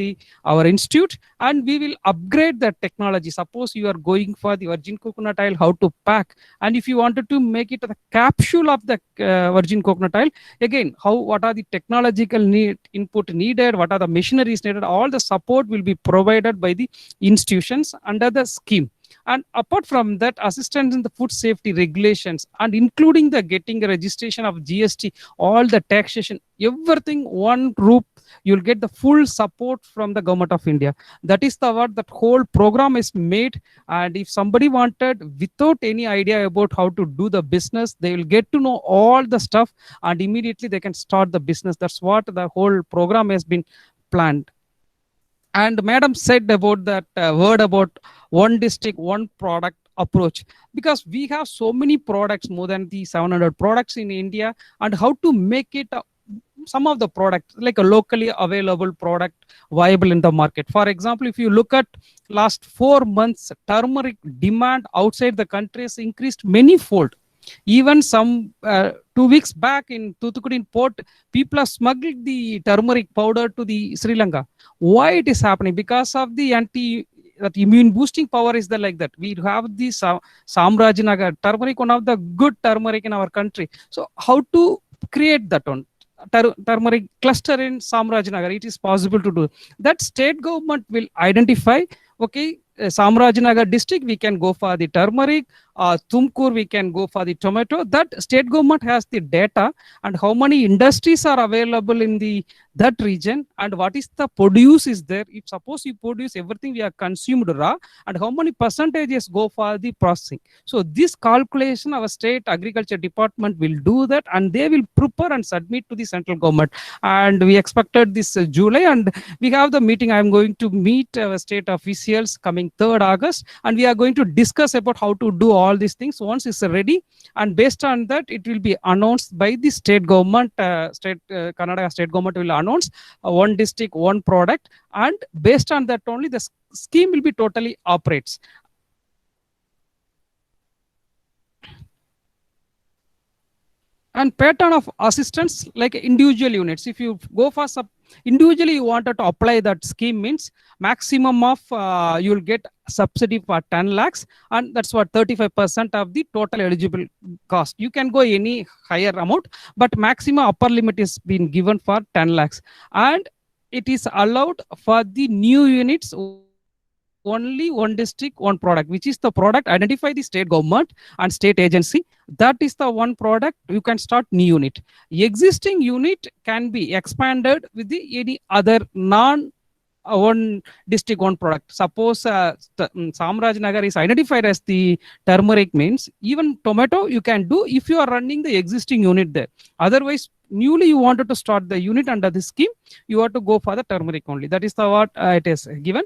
our institute, and we will upgrade the technology. Suppose you are going for the virgin coconut oil, how to pack, and if you wanted to make it a capsule of the virgin coconut oil, again, what are the technological input needed, what are the machineries needed, all the support will be provided by the institutions under the scheme. And apart from that, assistance in the food safety regulations, and including the getting a registration of GST, all the taxation, everything one group, you'll get the full support from the government of India. That is the what that whole program is made. And if somebody wanted without any idea about how to do the business, they will get to know all the stuff, and immediately they can start the business. That's what the whole program has been planned. And Madam said about that word about one district, one product approach, because we have so many products, more than the 700 products in India, and how to make it some of the products like a locally available product viable in the market. For example, if you look at last 4 months, turmeric demand outside the country has increased many-fold. Even some 2 weeks back in Thoothukudi port, people have smuggled the turmeric powder to the Sri Lanka. Why it is happening? Because of the that immune boosting power is there like that. We have the Samrajinagar turmeric, one of the good turmeric in our country. So how to create that one? Turmeric cluster in Samrajinagar, it is possible to do. That state government will identify, okay, Samrajinagar district, we can go for the turmeric, Tumkur, we can go for the tomato. That state government has the data, and how many industries are available in that region, and what is the produce is there. If suppose you produce everything we are consumed raw, and how many percentages go for the processing. So this calculation our state agriculture department will do that, and they will prepare and submit to the central government. And we expected this July, and we have the meeting. I am going to meet our state officials coming 3rd August, and we are going to discuss about how to do all these things once it's ready. And based on that, it will be announced by the state government. Karnataka state government will announce one district, one product, and based on that only the scheme will be totally operates. And pattern of assistance like individual units. If you go for Individually, you wanted to apply that scheme means maximum of you will get subsidy for 10 lakhs, and that's what 35% of the total eligible cost. You can go any higher amount, but maximum upper limit is been given for 10 lakhs, and it is allowed for the new units only one district, one product, which is the product identify the state government and state agency. That is the one product you can start new unit. Existing unit can be expanded with the any other non one district, one product. Suppose Samrajnagar is identified as the turmeric means, even tomato you can do if you are running the existing unit there. Otherwise, newly you wanted to start the unit under this scheme, you have to go for the turmeric only. That is the what it is given.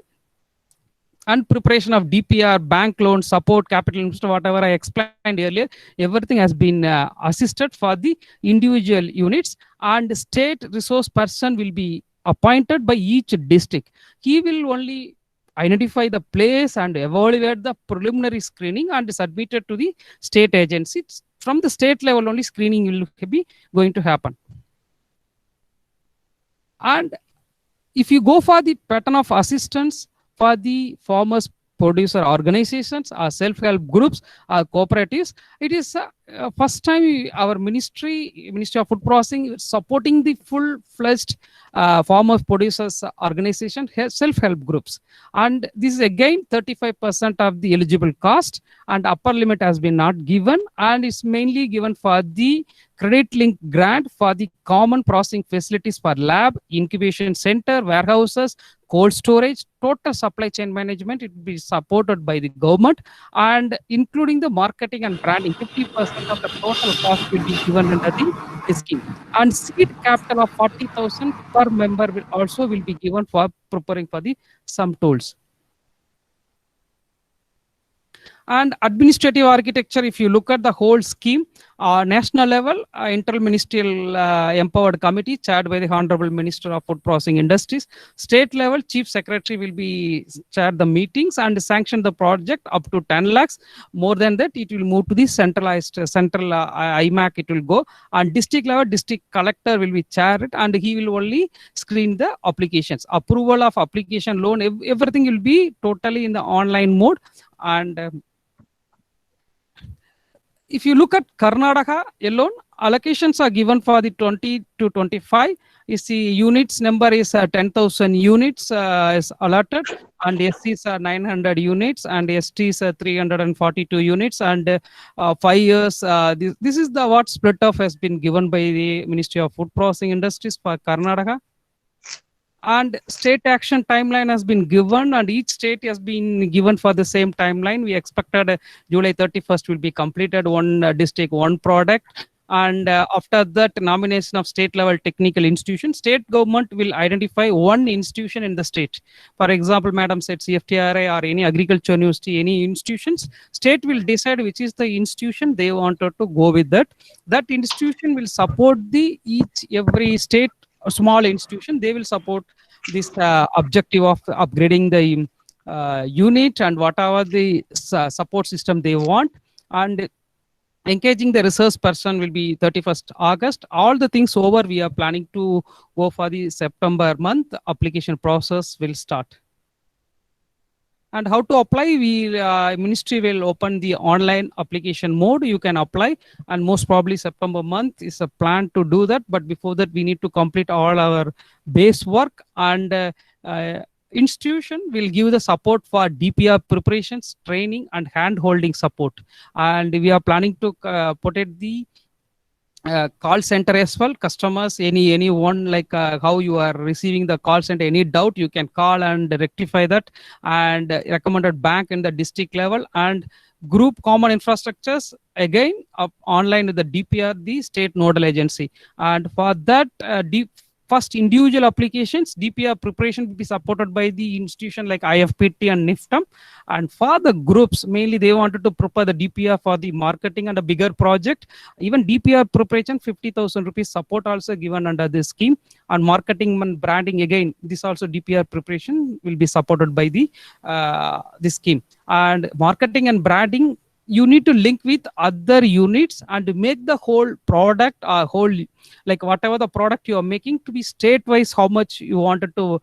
And preparation of DPR, bank loan, support, capital investment, whatever I explained earlier, everything has been assisted for the individual units, and state resource person will be appointed by each district. He will only identify the place and evaluate the preliminary screening and submit it to the state agency. From the state level only screening will be going to happen. And if you go for the pattern of assistance for the farmers producer organizations or self-help groups or cooperatives, it is first time our Ministry of Food Processing is supporting the full-fledged farmers producers organization self-help groups, and this is again 35% of the eligible cost, and upper limit has been not given, and it's mainly given for the credit link grant for the common processing facilities for lab, incubation center, warehouses, cold storage, total supply chain management. It will be supported by the government, and including the marketing and branding, 50% of the total cost will be given under the scheme. And seed capital of 40,000 per member will be given for preparing for the some tools. And administrative architecture, if you look at the whole scheme, national level, interministerial empowered committee chaired by the Honorable Minister of Food Processing Industries. State level, Chief Secretary will be chaired the meetings and sanction the project up to 10 lakhs. More than that, it will move to the centralized, central IMAC it will go. And district level, district collector will be chaired, and he will only screen the applications. Approval of application loan, everything will be totally in the online mode. And if you look at Karnataka alone, allocations are given for the 20 to 25. You see, units number is 10,000 units is allotted, and SCs are 900 units, and STs are 342 units, and 5 years. This is the what split off has been given by the Ministry of Food Processing Industries for Karnataka. And state action timeline has been given, and each state has been given for the same timeline. We expected July 31st will be completed, one district, one product. And after that, nomination of state level technical institution, state government will identify one institution in the state. For example, Madam said CFTRI or any agriculture university, any institutions, state will decide which is the institution they wanted to go with that. That institution will support the every state small institution. They will support this objective of upgrading the unit and whatever the support system they want. And engaging the resource person will be 31st August. All the things over, we are planning to go for the September month. Application process will start. And how to apply? Ministry will open the online application mode. You can apply, and most probably September month is a plan to do that. But before that, we need to complete all our base work, and institution will give the support for DPR preparations, training, and hand-holding support. And we are planning to put it the call center as well. Customers, anyone like how you are receiving the call center, any doubt you can call and rectify that. And recommended bank in the district level, and group common infrastructures again online with the DPR, the state nodal agency. And for that first individual applications, DPR preparation will be supported by the institution like IFPT and NIFTAM. And for the groups, mainly they wanted to prepare the DPR for the marketing and a bigger project. Even DPR preparation, 50,000 rupees support also given under this scheme. And marketing and branding, again, this also DPR preparation will be supported by the this scheme. And marketing and branding, you need to link with other units and make the whole product or whole, like whatever the product you are making, to be state wise, how much you wanted to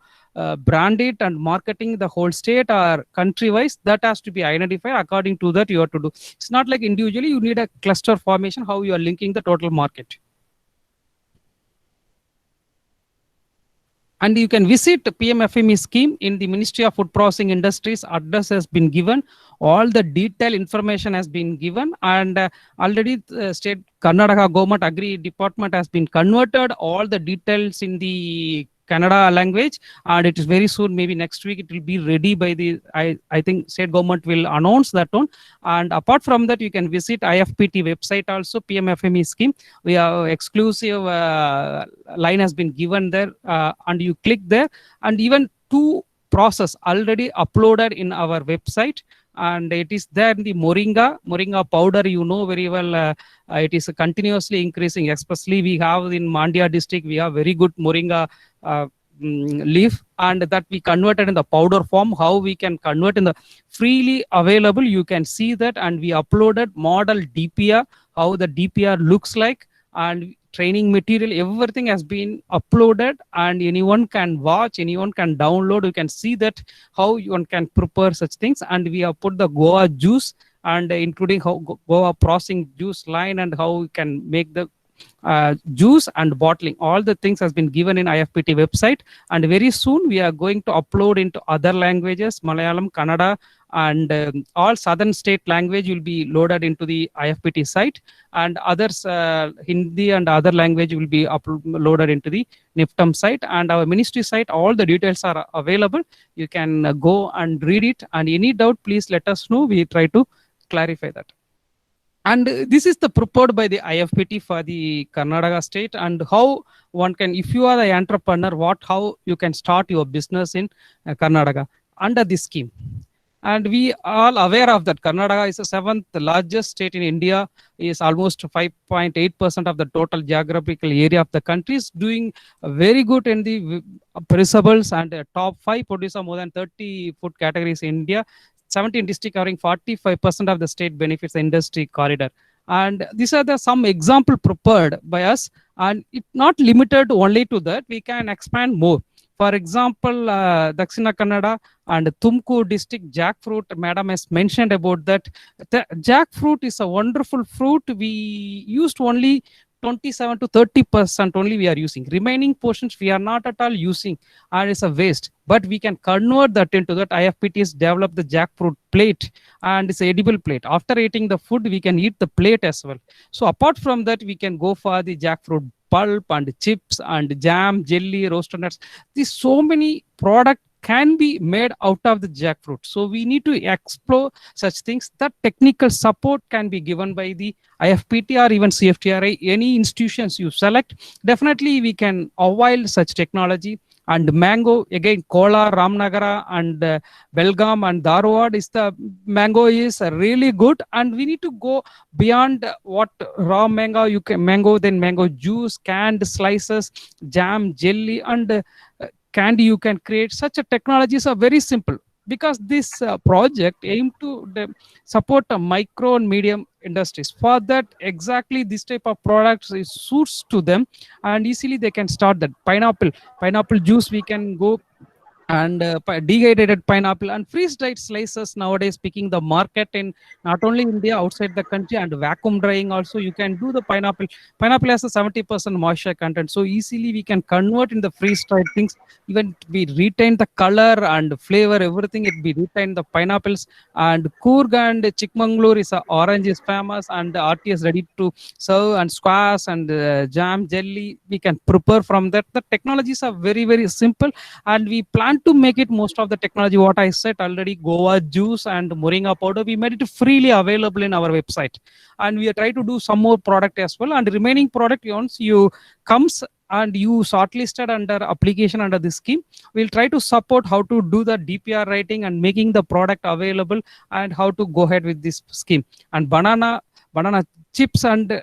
brand it and marketing the whole state or country wise, that has to be identified. According to that you have to do. It's not like individually you need a cluster formation, how you are linking the total market. And you can visit PMFME scheme in the Ministry of Food Processing Industries. Address has been given, all the detailed information has been given, and already state Karnataka government agri department has been converted all the details in the Kannada language, and it is very soon, maybe next week, it will be ready by the, I think state government will announce that one. And apart from that, you can visit IFPT website also, PMFME scheme. We have exclusive line has been given there, and you click there, and even 2 process already uploaded in our website, and it is there in the moringa powder, you know very well. It is continuously increasing, especially we have in Mandya district, we have very good moringa leaf, and that we converted in the powder form. How we can convert in the freely available, you can see that, and we uploaded model DPR, how the DPR looks like, and training material, everything has been uploaded, and anyone can watch, anyone can download. You can see that how one can prepare such things. And we have put the Goa juice, and including how Goa processing juice line, and how we can make the juice and bottling. All the things has been given in IFPT website, and very soon we are going to upload into other languages, Malayalam, Kannada, and all southern state language will be loaded into the IFPT site, and others Hindi and other language will be uploaded into the NIFTM site. And our ministry site, all the details are available. You can go and read it, and any doubt, please let us know. We try to clarify that. And this is the prepared by the IFPT for the Karnataka state, and how one can, if you are the entrepreneur, how you can start your business in Karnataka under this scheme. And we all aware of that Karnataka is the 7th largest state in India, is almost 5.8% of the total geographical area of the country, is doing very good in the perishables, and top 5 producer more than 30 food categories in India. 17 districts covering 45% of the state benefits industry corridor. And these are the some example prepared by us, and it not limited only to that, we can expand more. For example, Dakshina Kannada and Tumkur district jackfruit, madam has mentioned about that. The jackfruit is a wonderful fruit. We used only 27 to 30% only we are using. Remaining portions we are not at all using, and it's a waste. But we can convert that into that. IFPT has developed the jackfruit plate, and it's an edible plate. After eating the food, we can eat the plate as well. So apart from that, we can go for the jackfruit pulp and chips and jam, jelly, roasted nuts. These so many products can be made out of the jackfruit. So we need to explore such things. That technical support can be given by the IFPT or even CFTRI, any institutions you select. Definitely we can avail such technology. And mango, again, Kolar, Ramnagara, and Belgaum and Dharwad is the mango is really good, and we need to go beyond what raw mango you can then mango juice, canned slices, jam, jelly, and candy you can create. Such a technologies are very simple, because this project aim to support a micro and medium industries. For that, exactly this type of products is suits to them, and easily they can start that. Pineapple juice we can go, and dehydrated pineapple and freeze-dried slices nowadays picking the market in not only India, outside the country, and vacuum drying also. You can do the pineapple has a 70% moisture content, so easily we can convert in the freeze-dried things. Even we retain the color and flavor, everything, it be retained the pineapples. And Coorg and Chikmagalur is orange is famous, and the RTS ready to serve, and squash and jam, jelly we can prepare from that. The technologies are very, very simple, and we plan to make it most of the technology what I said already. Goa juice and moringa powder, we made it freely available in our website, and we are trying to do some more product as well. And remaining product, once you comes and you shortlisted under application under this scheme, we'll try to support how to do the DPR writing and making the product available, and how to go ahead with this scheme. And banana chips and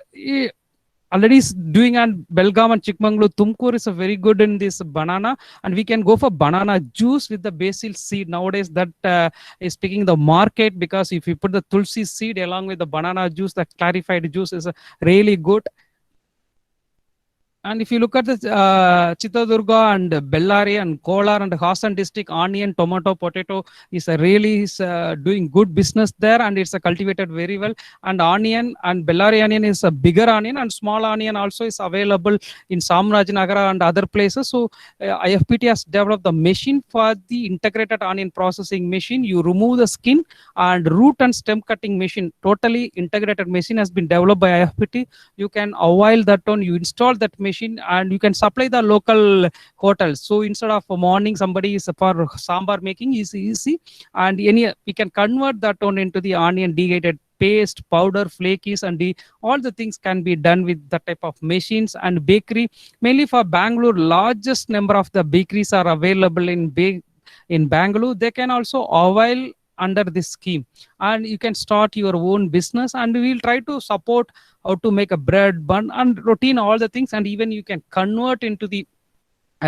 already doing, and Belgaum and Chikmagalur, Tumkur is a very good in this banana, and we can go for banana juice with the basil seed. Nowadays that is picking the market, because if you put the tulsi seed along with the banana juice, the clarified juice is really good. And if you look at the Chitradurga and Bellary and Kolar and Hassan district, onion, tomato, potato is really doing good business there, and it's cultivated very well. And onion and Bellary onion is a bigger onion, and small onion also is available in Samrajnagara and other places. So IFPT has developed the machine for the integrated onion processing machine. You remove the skin, and root and stem cutting machine, totally integrated machine has been developed by IFPT. You can avail that one, you install that machine, and you can supply the local hotels. So instead of morning somebody is for sambar making is easy, and we can convert that one into the onion dehydrated paste, powder, flakies, and all the things can be done with that type of machines. And bakery, mainly for Bangalore, largest number of the bakeries are available in Bangalore. They can also avail under this scheme, and you can start your own business, and we will try to support how to make a bread, bun, and routine, all the things. And even you can convert into the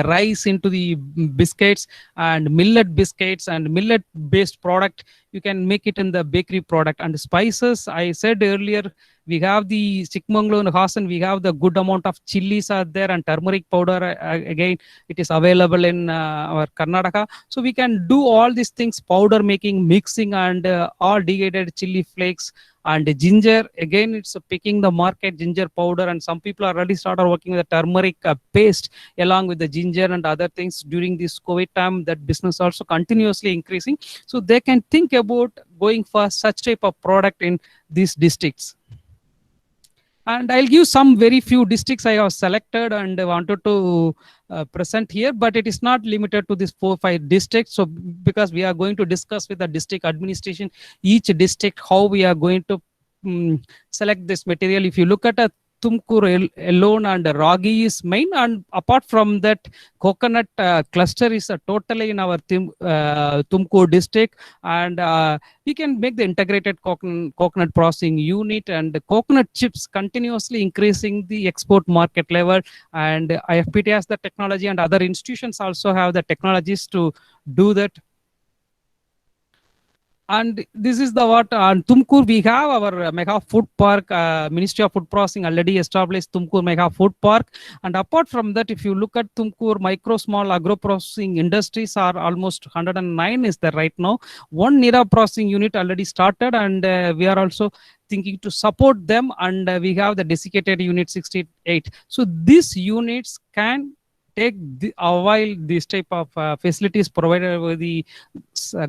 rice into the biscuits and millet biscuits and millet based product. You can make it in the bakery product. And spices, I said earlier, we have the Chikmagalur and Hassan, we have the good amount of chilies are there, and turmeric powder again it is available in our Karnataka. So we can do all these things, powder making, mixing, and all dehydrated chili flakes. And ginger, again it's picking the market, ginger powder, and some people already started working with the turmeric paste along with the ginger and other things. During this COVID time, that business also continuously increasing, so they can think about going for such type of product in these districts. And I'll give some very few districts I have selected and wanted to present here, but it is not limited to these 4-5 districts. So because we are going to discuss with the district administration, each district, how we are going to select this material. If you look at a Tumkur alone, and Ragi is main, and apart from that, coconut cluster is totally in our Tumkur district, and we can make the integrated coconut processing unit, and the coconut chips continuously increasing the export market level. And IFPT has the technology, and other institutions also have the technologies to do that. And this is the what on Tumkur we have our mega food park. Ministry of Food Processing already established Tumkur mega food park. And apart from that, if you look at Tumkur, micro small agro processing industries are almost 109 is there right now. One Nira processing unit already started, and we are also thinking to support them, and we have the desiccated unit 68. So these units can take avail this type of facilities provided by the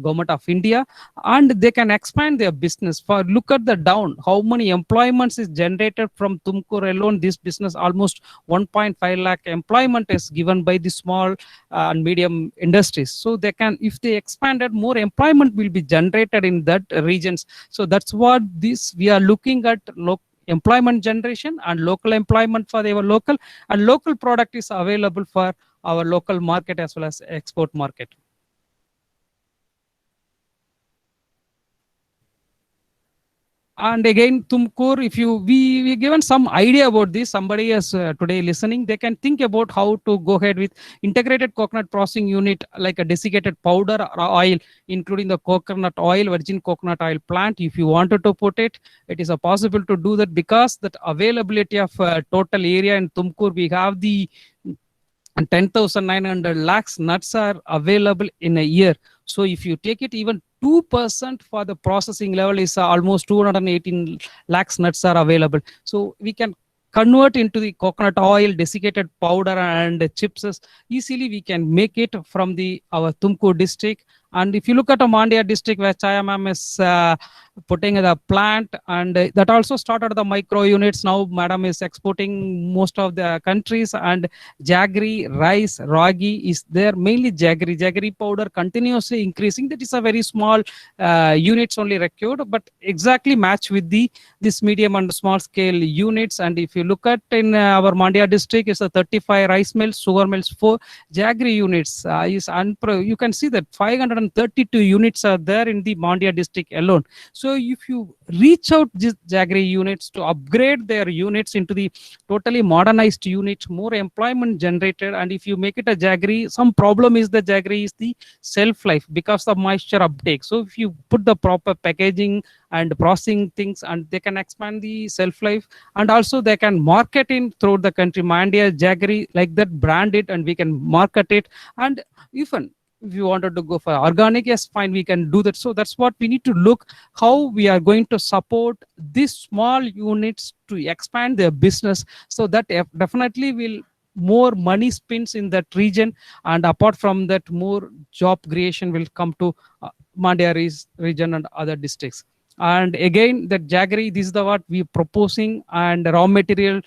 government of India, and they can expand their business. For look at the down, how many employments is generated from Tumkur alone. This business almost 1.5 lakh employment is given by the small and medium industries. So they can, if they expanded, more employment will be generated in that regions. So that's what this we are looking at. Employment generation and local employment for our local, and local product is available for our local market as well as export market. And again, Tumkur, if we given some idea about this, somebody is today listening, they can think about how to go ahead with integrated coconut processing unit, like a desiccated powder or oil, including the coconut oil, virgin coconut oil plant. If you wanted to put it, it is possible to do that, because that availability of total area in Tumkur, we have the 10,900 lakhs nuts are available in a year. So if you take it, even 2% for the processing level is almost 218 lakhs nuts are available. So we can convert into the coconut oil, desiccated powder, and chips. Easily we can make it from our Tumkur district. And if you look at a Mandya district, where Chaya ma'am is putting the plant, and that also started the micro units. Now madam is exporting most of the countries, and jaggery, rice, ragi is there, mainly jaggery. Jaggery powder continuously increasing. That is a very small units only required, but exactly match with this medium and small scale units. And if you look at in our Mandya district, it's a 35 rice mills, sugar mills, 4 jaggery units. You can see that 532 units are there in the Mandya district alone. So So if you reach out these Jaggery units to upgrade their units into the totally modernized units, more employment generated, and if you make it a Jaggery, some problem is the Jaggery is the shelf life because of moisture uptake. So if you put the proper packaging and processing things, and they can expand the shelf life, and also they can market in throughout the country. Mandia Jaggery like that, brand it, and we can market it. And even if you wanted to go for organic, yes, fine, we can do that. So that's what we need to look, how we are going to support these small units to expand their business, so that definitely will more money spends in that region, and apart from that, more job creation will come to Mandya region and other districts. And again, that Jaggery, this is the what we proposing, and raw material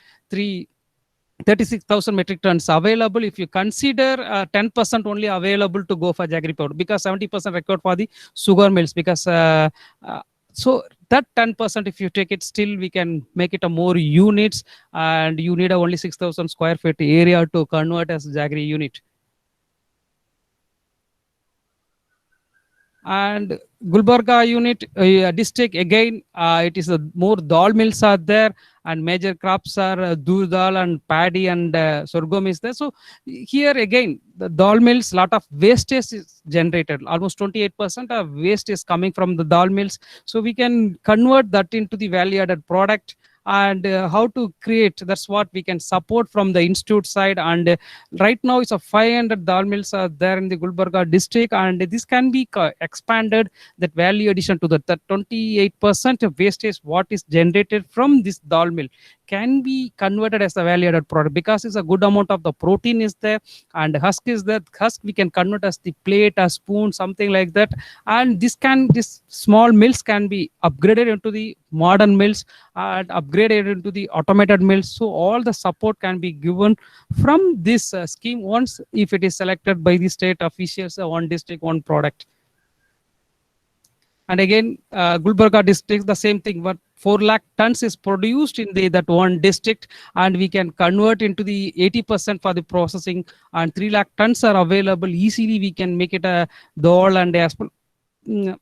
36,000 metric tons available. If you consider 10% only available to go for Jaggery powder, because 70% required for the sugar mills, because so that 10%, if you take it, still we can make it a more units, and you need only 6,000 square feet area to convert as Jaggery unit. And Gulbarga unit district, again, it is more dal mills are there, and major crops are dur dal and paddy, and sorghum is there. So here again, the dal mills, lot of wastage is generated. Almost 28% of waste is coming from the dal mills. So we can convert that into the value added product. And how to create, that's what we can support from the institute side. And right now it's a 500 dal mills are there in the Gulbarga district, and this can be expanded, that value addition to that 28% of wastage what is generated from this dal mill can be converted as a value added product, because it's a good amount of the protein is there, and husk is that husk we can convert as the plate, a spoon, something like that. And this small mills can be upgraded into the modern mills and upgraded into the automated mills. So all the support can be given from this scheme once if it is selected by the state officials, one district, one product. And again, Gulbarga district, the same thing, but 4 lakh tons is produced in that one district, and we can convert into the 80% for the processing, and 3 lakh tons are available. Easily we can make it a dal and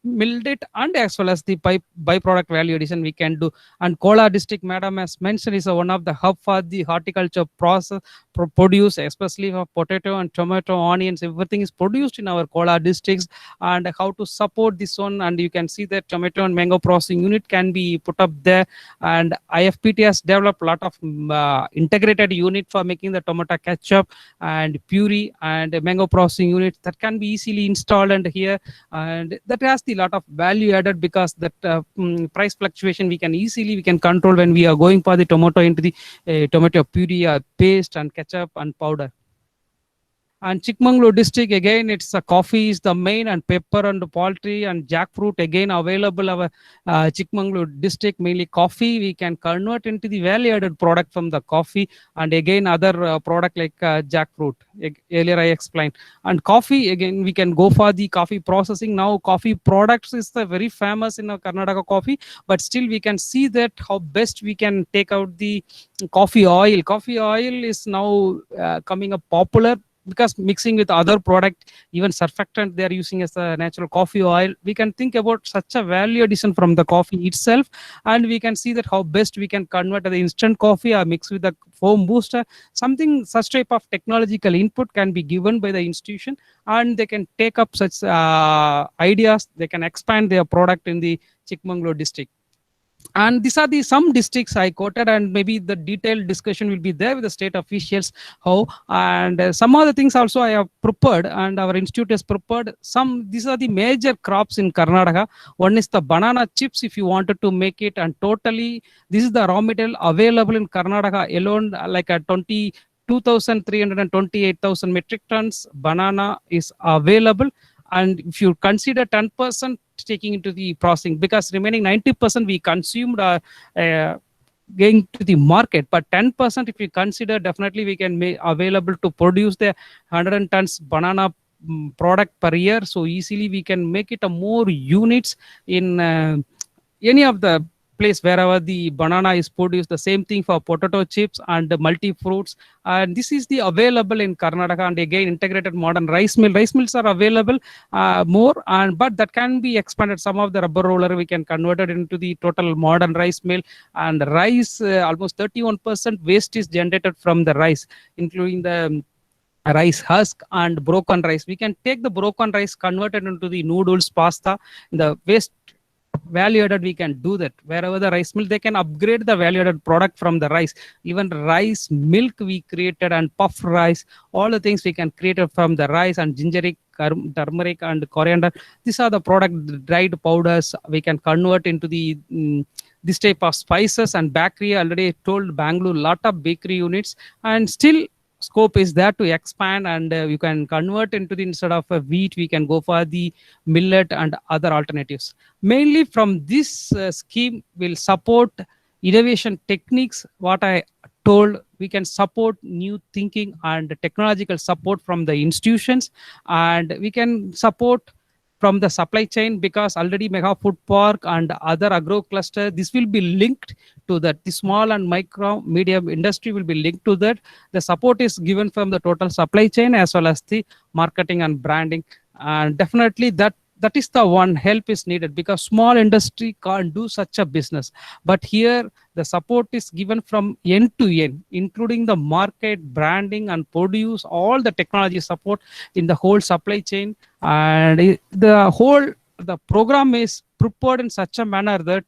milled it, and as well as the byproduct value addition we can do. And Kolar district, madam has mentioned, is one of the hub for the horticulture process produce, especially for potato and tomato, onions, everything is produced in our Kolar districts. And how to support this one, and you can see that tomato and mango processing unit can be put up there, and IFPT has developed a lot of integrated unit for making the tomato ketchup and puree, and mango processing unit that can be easily installed and here, and that has the lot of value added, because that price fluctuation we can control when we are going for the tomato into the tomato puree, paste and ketchup and powder. And Chikmagalur district, again, it's coffee is the main, and pepper and poultry and jackfruit again available. Our Chikmagalur district, mainly coffee, we can convert into the value added product from the coffee, and again other product like jackfruit. Earlier I explained. And coffee, again, we can go for the coffee processing. Now coffee products is the very famous in Karnataka coffee, but still we can see that how best we can take out the coffee oil. Coffee oil is now coming up popular, because mixing with other product, even surfactant they are using as a natural coffee oil. We can think about such a value addition from the coffee itself, and we can see that how best we can convert the instant coffee or mix with the foam booster. Something such type of technological input can be given by the institution, and they can take up such ideas. They can expand their product in the Chikmagalur district. And these are the some districts I quoted, and maybe the detailed discussion will be there with the state officials how, and some other things also I have prepared, and our institute has prepared some. These are the major crops in Karnataka. One is the banana chips, if you wanted to make it, and totally this is the raw material available in Karnataka alone, like a 22,300 and 28,000 metric tons banana is available. And if you consider 10% taking into the processing, because remaining 90% we consumed going to the market, but 10% if we consider, definitely we can make available to produce the 100 tons banana product per year. So easily we can make it a more units in any of the place wherever the banana is produced. The same thing for potato chips and the multi fruits. And this is the available in Karnataka. And again, integrated modern rice mill. Rice mills are available more, and but that can be expanded. Some of the rubber roller we can convert it into the total modern rice mill. And rice, almost 31% waste is generated from the rice, including the rice husk and broken rice. We can take the broken rice, convert it into the noodles, pasta. The waste value added, we can do that. Wherever the rice mill, they can upgrade the value added product from the rice. Even rice milk we created, and puff rice, all the things we can create it from the rice. And gingeric, turmeric and coriander, these are the product dried powders we can convert into the this type of spices. And bakery, already told Bangalore, lot of bakery units, and still scope is there to expand. And you can convert into the, instead of wheat, we can go for the millet and other alternatives. Mainly from this scheme will support innovation techniques. What I told, we can support new thinking and technological support from the institutions, and we can support from the supply chain, because already mega food park and other agro cluster, this will be linked to that. The small and micro medium industry will be linked to that. The support is given from the total supply chain as well as the marketing and branding. And definitely that is the one help is needed, because small industry can't do such a business. But here the support is given from end to end, including the market, branding and produce, all the technology support in the whole supply chain. And the program is prepared in such a manner that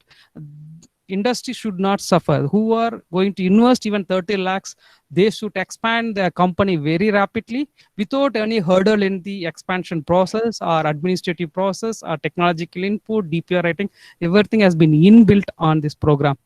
industry should not suffer. Who are going to invest even 30 lakhs, they should expand their company very rapidly without any hurdle in the expansion process or administrative process or technological input, DPR writing. Everything has been inbuilt on this program.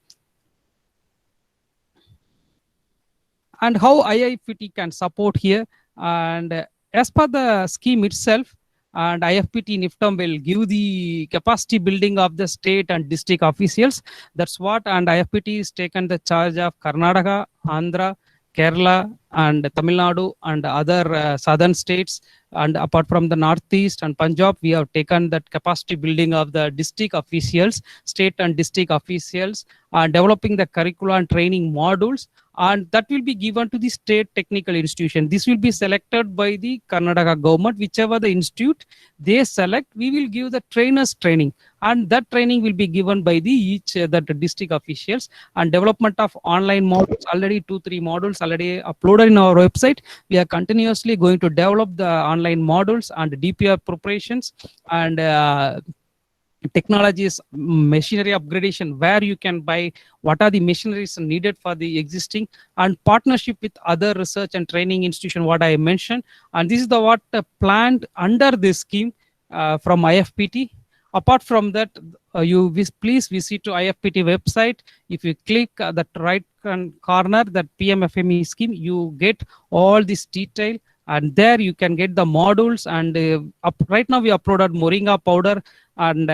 And how IFPT can support here. And as per the scheme itself, and IFPT NIFTAM will give the capacity building of the state and district officials. That's what, and IFPT is taken the charge of Karnataka, Andhra, Kerala and Tamil Nadu and other southern states. And apart from the Northeast and Punjab, we have taken that capacity building of the district officials, state and district officials, developing the curriculum and training modules. And that will be given to the state technical institution. This will be selected by the Karnataka government. Whichever the institute they select, we will give the trainers training, and that training will be given by the that district officials. And development of online modules, already 2-3 modules already uploaded in our website. We are continuously going to develop the online modules and DPR preparations and technologies, machinery upgradation, where you can buy, what are the machineries needed for the existing, and partnership with other research and training institution, what I mentioned. And this is the what planned under this scheme from IFPT. Apart from that, please visit to IFPT website. If you click that right corner, that PMFME scheme, you get all this detail, and there you can get the modules. And right now we uploaded moringa powder and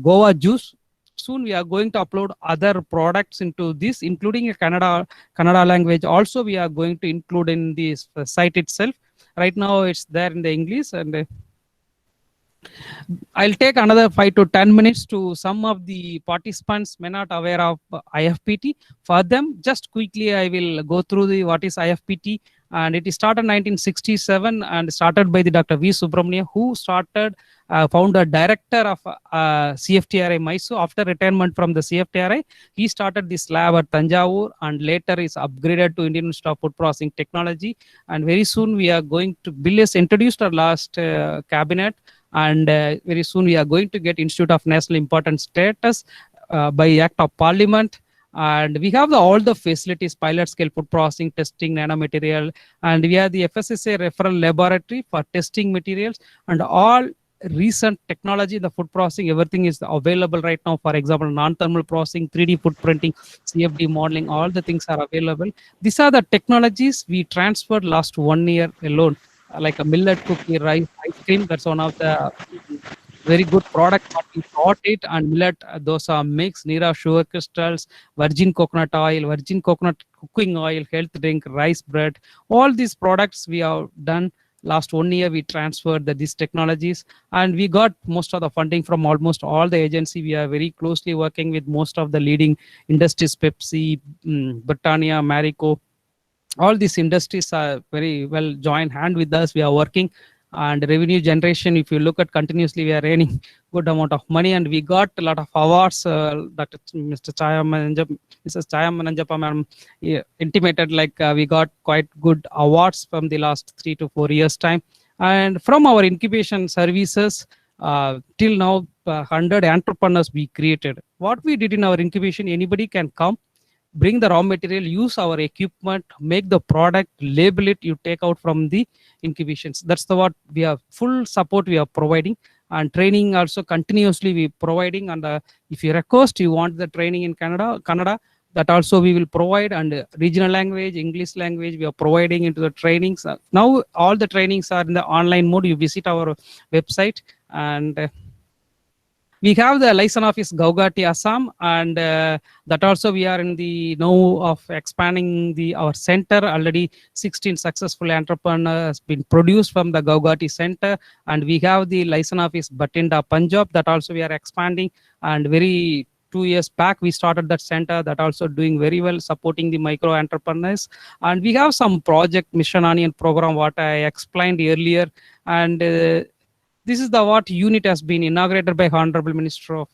guava juice. Soon we are going to upload other products into this, including a Kannada language also we are going to include in this site itself. Right now it's there in the English, and I'll take another 5 to 10 minutes to some of the participants may not aware of IFPT. For them, just quickly I will go through what is IFPT. And it is started in 1967 and started by the Dr. V. Subramania, who started, founder director of CFTRI Mysore. After retirement from the CFTRI, he started this lab at Tanjavur, and later is upgraded to Indian Institute of Food Processing Technology. And very soon we are going to, Bill is introduced our last cabinet, and very soon we are going to get Institute of National Importance status by Act of Parliament. And we have all the facilities, pilot scale food processing, testing, nanomaterial, and we have the FSSA referral laboratory for testing materials, and all recent technology in the food processing, everything is available right now. For example, non-thermal processing, 3D food printing, CFD modeling, all the things are available. These are the technologies we transferred last 1 year alone, like a millet cookie, rice, ice cream. That's one of the very good product, but we taught it. And millet dosa mix, Nira sugar crystals, virgin coconut oil, virgin coconut cooking oil, health drink, rice bread, all these products we have done. last 1 year we transferred these technologies, and we got most of the funding from almost all the agency. We are very closely working with most of the leading industries, Pepsi, Britannia, Marico. All these industries are very well joined hand with us. We are working, and revenue generation, if you look at continuously, we are earning good amount of money, and we got a lot of awards. Dr. Mr. Chaya Mananjap, Mrs. Chaya Mananjapa ma'am intimated like we got quite good awards from the last 3 to 4 years time. And from our incubation services, till now, 100 entrepreneurs we created. What we did in our incubation, anybody can come, bring the raw material, use our equipment, make the product, label it, you take out from the incubations. That's the what we have full support we are providing, and training also continuously we providing. And if you request, you want the training in Kannada, that also we will provide, and regional language, English language, we are providing into the trainings. Now all the trainings are in the online mode. You visit our website, and we have the license office Guwahati, Assam, and that also we are in the know of expanding our center. Already 16 successful entrepreneurs been produced from the Guwahati center, and we have the license office Batinda, Punjab, that also we are expanding. And very 2 years back we started that center, that also doing very well, supporting the micro entrepreneurs. And we have some project Mission Onion program what I explained earlier, and this is the what unit has been inaugurated by Honorable Minister of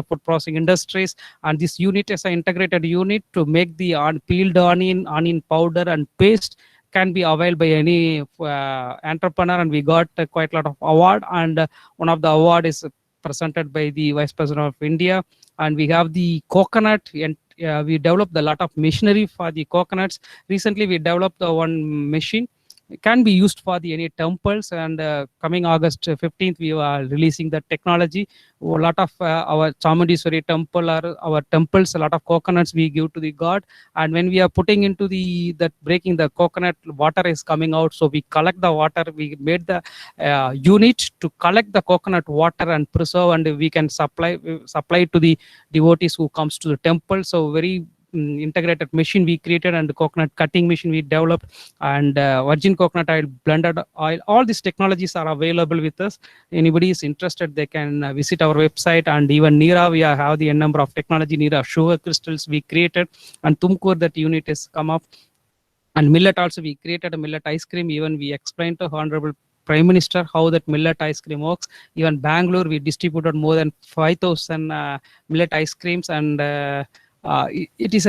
Food Processing Industries, and this unit is an integrated unit to make the peeled onion powder and paste can be availed by any entrepreneur, and we got quite a lot of award, and one of the award is presented by the Vice President of India. And we have the coconut, and we developed a lot of machinery for the coconuts. Recently we developed one machine. It can be used for the any temples, and coming August 15th we are releasing the technology. A lot of our Chamundishwari temple or our temples, a lot of coconuts we give to the god, and when we are putting into that breaking the coconut, water is coming out, so we collect the water. We made the unit to collect the coconut water and preserve, and we can supply it to the devotees who comes to the temple. So very integrated machine we created, and the coconut cutting machine we developed, and virgin coconut oil, blended oil. All these technologies are available with us. Anybody is interested, they can visit our website. And even Nira, we have the number of technology Nira sugar crystals we created, and Tumkur, that unit has come up. And millet also, we created a millet ice cream. Even we explained to Honorable Prime Minister how that millet ice cream works. Even Bangalore, we distributed more than 5,000 millet ice creams, and it is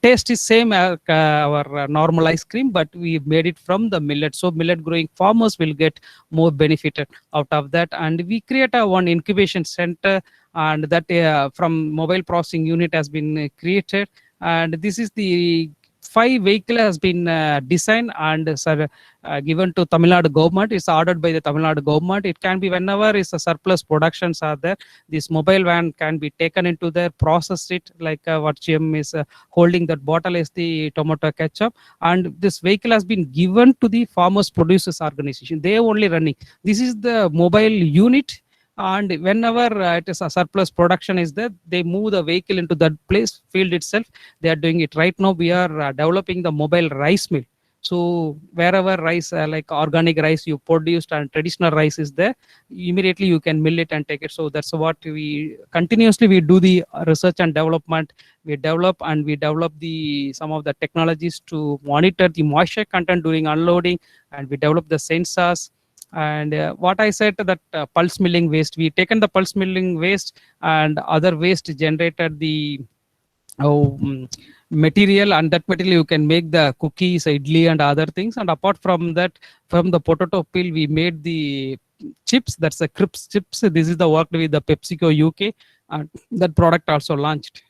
taste is same as our normal ice cream, but we made it from the millet, so millet growing farmers will get more benefited out of that. And we create one incubation center, and that from mobile processing unit has been created. And this is the 5 vehicle has been designed and given to Tamil Nadu government. It's ordered by the Tamil Nadu government. It can be whenever is a surplus productions are there, this mobile van can be taken into there, process it, like what GM is holding that bottle is the tomato ketchup, and this vehicle has been given to the farmers producers organization. They are only running. This is the mobile unit, and whenever it is a surplus production is there, they move the vehicle into that place, field itself. They are doing it. Right now we are developing the mobile rice mill. So wherever rice, like organic rice you produced and traditional rice is there, immediately you can mill it and take it. So that's what we continuously we do the research and development. We develop some of the technologies to monitor the moisture content during unloading, and we develop the sensors. And what I said, that pulse milling waste, we taken the pulse milling waste and other waste generated the material, and that material you can make the cookies, idli and other things. And apart from that, from the potato peel we made the chips, that's the crisp chips. This is the work with the PepsiCo UK, and that product also launched.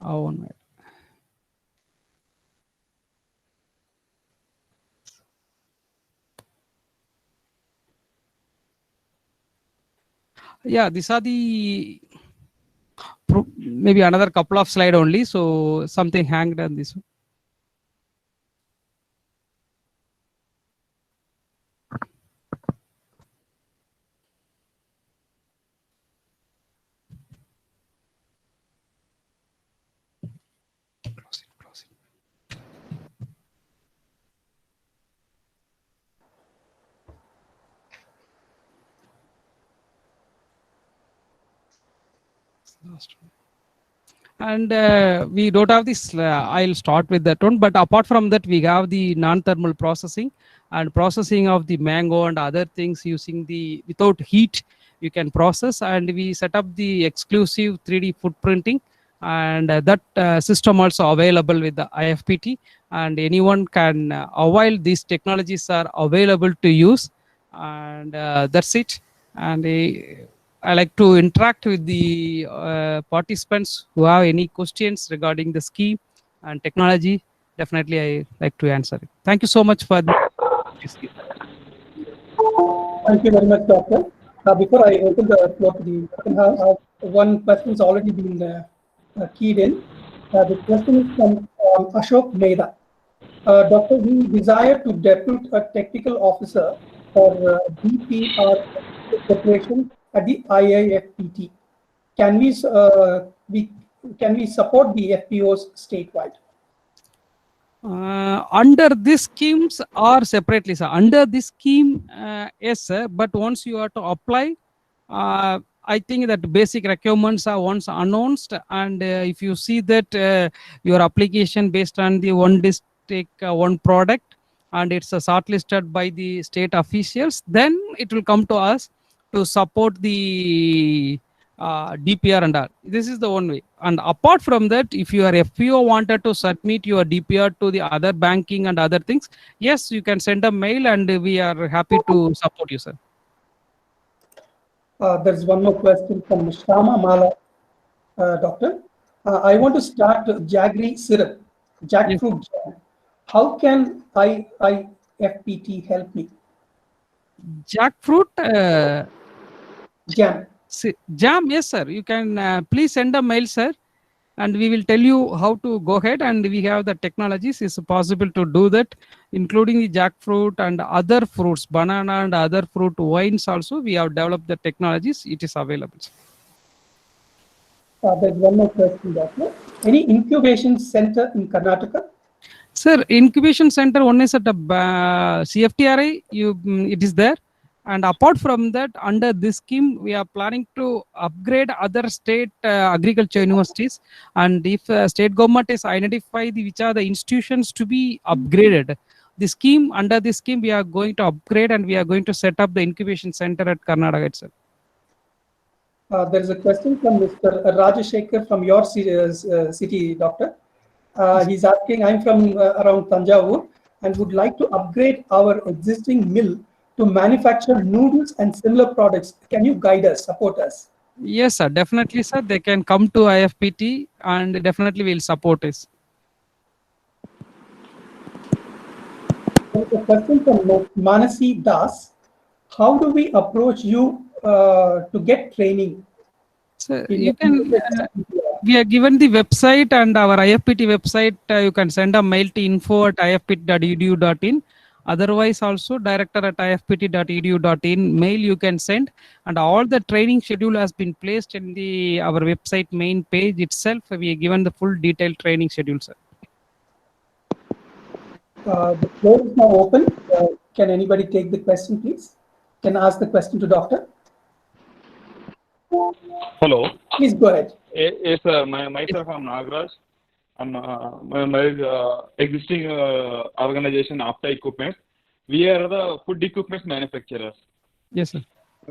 Oh, no. Yeah, these are the maybe another couple of slide only, so something hanged on this one. Last one. And we don't have this, I'll start with that one. But apart from that, we have the non-thermal processing and processing of the mango and other things using the, without heat, you can process. And we set up the exclusive 3D footprinting. And that system also available with the IFPT. And anyone can avail these technologies are available to use. And that's it. And I like to interact with the participants who have any questions regarding the scheme and technology. Definitely, I like to answer it. Thank you so much for this. Thank you very much, Doctor. Before I open the floor to the second half, one question has already been keyed in. The question is from Ashok Mehta. Doctor, we desire to depute a technical officer for DPR preparation at the IIFPT. Can we support the FPOs statewide? Under this schemes or separately, sir? Under this scheme, yes, sir. But once you have to apply, I think that basic requirements are once announced, and if you see that your application based on the one district, one product, and it's shortlisted by the state officials, then it will come to us to support the DPR and all. This is the one way. And apart from that, if your FPO wanted to submit your DPR to the other banking and other things, yes, you can send a mail and we are happy to support you, sir. There's one more question from Shama Mala, Doctor. I want to start jaggery syrup, jackfruit jam. How can IIFPT help me? Jackfruit Jam. jam, yes, sir. You can please send a mail, sir, and we will tell you how to go ahead. And we have the technologies. It's possible to do that, including the jackfruit and other fruits, banana and other fruit wines. Also, we have developed the technologies. It is available. There's one more question, Doctor. Any incubation center in Karnataka? Sir, incubation center one is at the CFTRI. It is there. And apart from that, under this scheme, we are planning to upgrade other state agriculture universities. And if state government is identified which are the institutions to be upgraded, the scheme, under this scheme, we are going to upgrade and we are going to set up the incubation center at Karnataka itself. There is a question from Mr. Rajashekar from your city, Doctor. He's asking, I'm from around Tanjavur and would like to upgrade our existing mill to manufacture noodles and similar products. Can you guide us, support us? Yes, sir. Definitely, sir. They can come to IFPT and definitely we'll support us. There's a question from Manasi Das. How do we approach you to get training? So you can, we are given the website and our IFPT website. You can send a mail to info@ifpt.edu.in. Otherwise, also director@ifpt.edu.in mail you can send, and all the training schedule has been placed in the our website main page itself. We are given the full detailed training schedule, sir. The floor is now open. Can anybody take the question, please? Can ask the question to Doctor? Hello. Please go ahead. Yes, sir. Myself, I'm Nagraj. I'm my existing organization, Apta Equipment. We are the food equipment manufacturers. Yes, sir.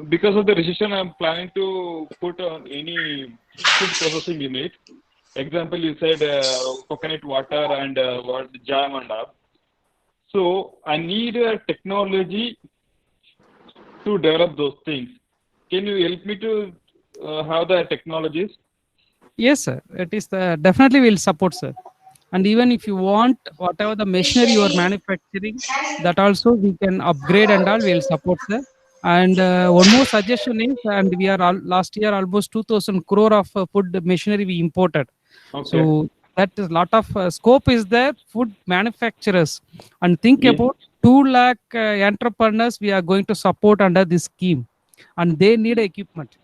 Because of the recession, I'm planning to put on any food processing unit. Example, you said coconut water and jam and all. So I need a technology to develop those things. Can you help me to have the technologies? Yes, sir. It is definitely will support, sir. And even if you want whatever the machinery you are manufacturing, that also we can upgrade and all will support, sir. And one more suggestion is, and we are last year almost 2,000 crore of food machinery we imported. Okay. So that is lot of scope is there. Food manufacturers, and think about 2 lakh entrepreneurs we are going to support under this scheme, and they need equipment.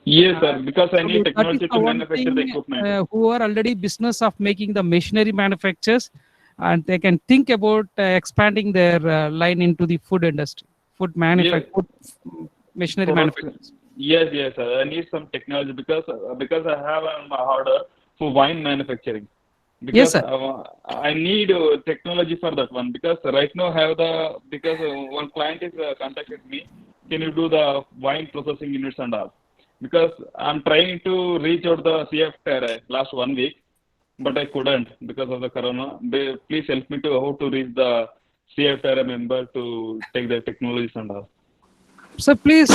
Yes, sir, because I need So technology that to is the manufacture the equipment. who are already business of making the machinery manufacturers, and they can think about expanding their line into the food industry, food machinery Product. manufacturers. Yes. I need some technology because I have an order for wine manufacturing. Yes, Because sir. I need technology for that one. Because right now I have one client is contacted me. Can you do the wine processing units and all? Because I'm trying to reach out the CFTR last 1 week, but I couldn't because of the corona. Please help me to how to reach the CFTR member to take the technologies and all. So please,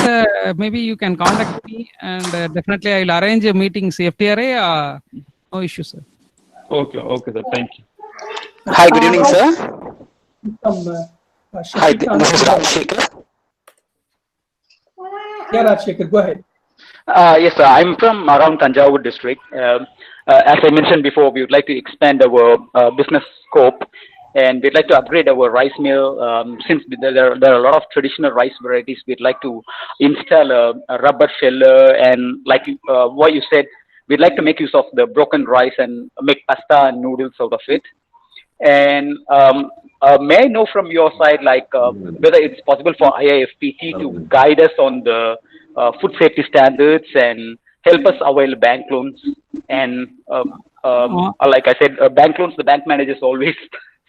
maybe you can contact me, and definitely I'll arrange a meeting. CFTRA, no issue, sir. Okay, sir. Thank you. Hi, good evening, sir. From Hi, this is Rajshekhar. Yeah, Rajshekhar, go ahead. Yes, sir. I'm from around Tanjavur district. As I mentioned before, we would like to expand our business scope, and we'd like to upgrade our rice mill. Since there are a lot of traditional rice varieties, we'd like to install a rubber sheller, and like what you said, we'd like to make use of the broken rice and make pasta and noodles out of it. And may I know from your side, like whether it's possible for IIFPT to guide us on the food safety standards and help us avail bank loans? And like I said, bank loans, the bank managers always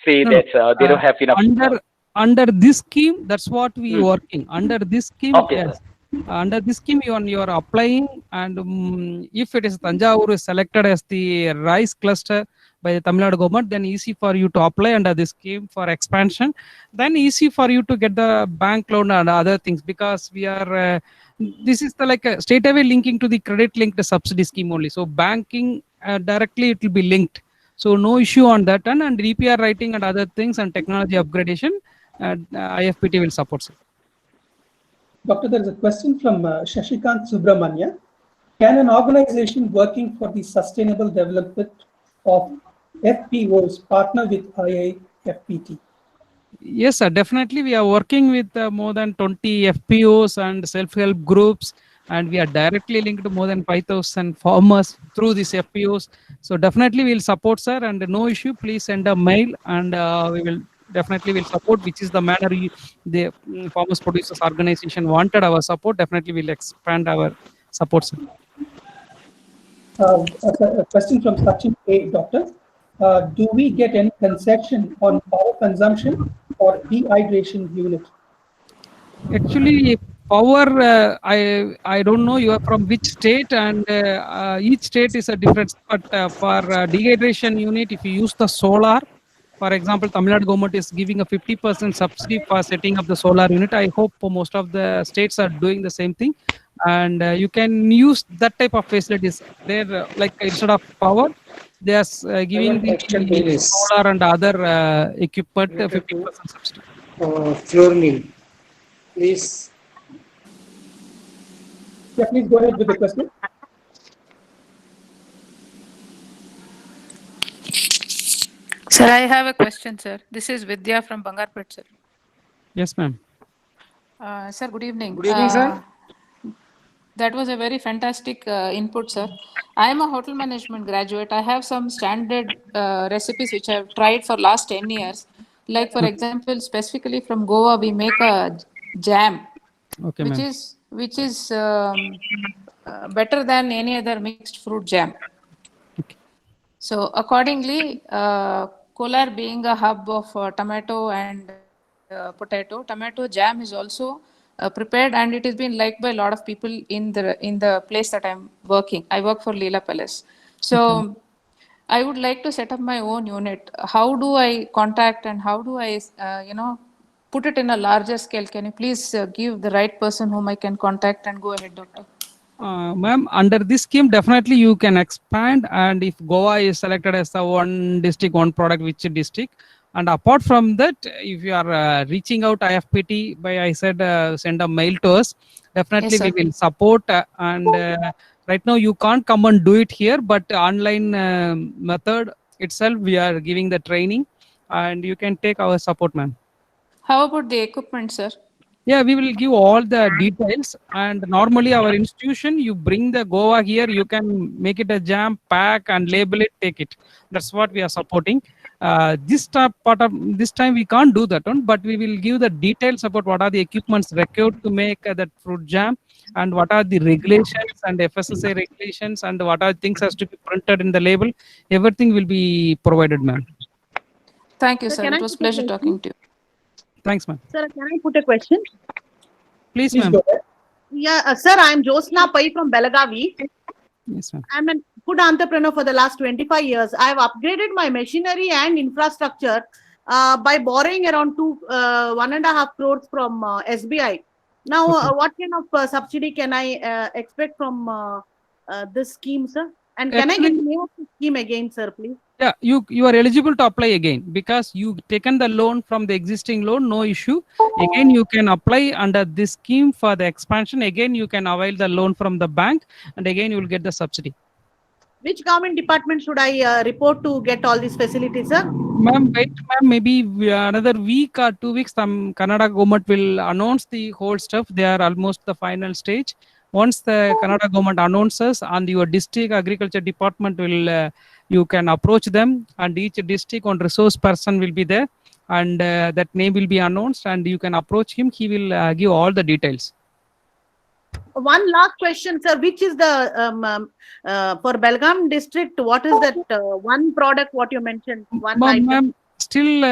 say No, that they don't have enough. Under this scheme, that's what we working. Under this scheme, Okay, yes. Under this scheme, you are applying, and if it is Tanjavur is selected as the rice cluster by the Tamil Nadu government, then easy for you to apply under this scheme for expansion. Then easy for you to get the bank loan and other things, because we are this is the like straight away linking to the credit linked subsidy scheme only. So banking directly it will be linked. So no issue on that, and DPR writing and other things and technology upgradation, IFPT will support, sir. Doctor, there is a question from Shashikant Subramanya. Can an organization working for the sustainable development of FPOs partner with IIFPT? Yes, sir. Definitely, we are working with more than 20 FPOs and self-help groups, and we are directly linked to more than 5,000 farmers through these FPOs. So definitely, we'll support, sir, and no issue. Please send a mail, and we will definitely support, which is the manner the Farmers Producers Organization wanted our support. Definitely, we'll expand our support, sir. A question from Sachin A. Doctor. Do we get any concession on power consumption or dehydration unit? Actually, power, I don't know you are from which state, and each state is a different. But for dehydration unit, if you use the solar, for example, Tamil Nadu government is giving a 50% subsidy for setting up the solar unit. I hope most of the states are doing the same thing, and you can use that type of facilities. There, like instead of power, they are giving the solar and other equipment 50% subsidy. Flourmine, please. Yeah, please go ahead with the question. Sir, I have a question, sir. This is Vidya from Bangarpet, sir. Yes, ma'am. Sir, good evening. Good evening, sir. That was a very fantastic input, sir. I am a hotel management graduate. I have some standard recipes which I've tried for last 10 years. Like, for example, specifically from Goa, we make a jam, Okay, which is better than any other mixed fruit jam. Okay. So accordingly, Kolar being a hub of tomato and potato, tomato jam is also prepared, and it has been liked by a lot of people in the place that I'm working. I work for Leela Palace. So I would like to set up my own unit. How do I contact, and how do I, put it in a larger scale? Can you please give the right person whom I can contact, and go ahead, doctor? Ma'am, under this scheme, definitely you can expand, and if Goa is selected as the one district, one product, which district, and apart from that, if you are reaching out IFPT by, I said, send a mail to us, definitely Yes, we will support, and right now you can't come and do it here, but online method itself, we are giving the training, and you can take our support, ma'am. How about the equipment, sir? Yeah, we will give all the details, and normally our institution, you bring the Goa here, you can make it a jam, pack and label it, take it. That's what we are supporting. This time we can't do that one, but we will give the details about what are the equipments required to make that fruit jam, and what are the regulations and FSSAI regulations, and what are things has to be printed in the label. Everything will be provided, ma'am. Thank you, Sir, sir. can It I was put a pleasure question? talking to you. Thanks, ma'am. Sir, can I put a question? Please, Please ma'am. go ahead. Yeah, sir, I'm Josna Pai from Belagavi. Yes, ma'am. I'm a food entrepreneur for the last 25 years. I've upgraded my machinery and infrastructure by borrowing around 1.5 crores from SBI. Now, Okay. what kind of subsidy can I expect from this scheme, sir? And can I get Actually- the name of the scheme again, sir, please? Yeah, you are eligible to apply again because you taken the loan from the existing loan, no issue. Again, you can apply under this scheme for the expansion. Again, you can avail the loan from the bank, and again you will get the subsidy. Which government department should I report to get all these facilities, sir? Ma'am, wait, ma'am. Maybe another week or 2 weeks, some Kannada government will announce the whole stuff. They are almost the final stage. Once the Kannada government announces, and your district agriculture department will, you can approach them, and each district one resource person will be there, and that name will be announced, and you can approach him. He will give all the details. One last question, sir. Which is the for Belgaum district? What is that one product? What you mentioned? One item. Ma'am, still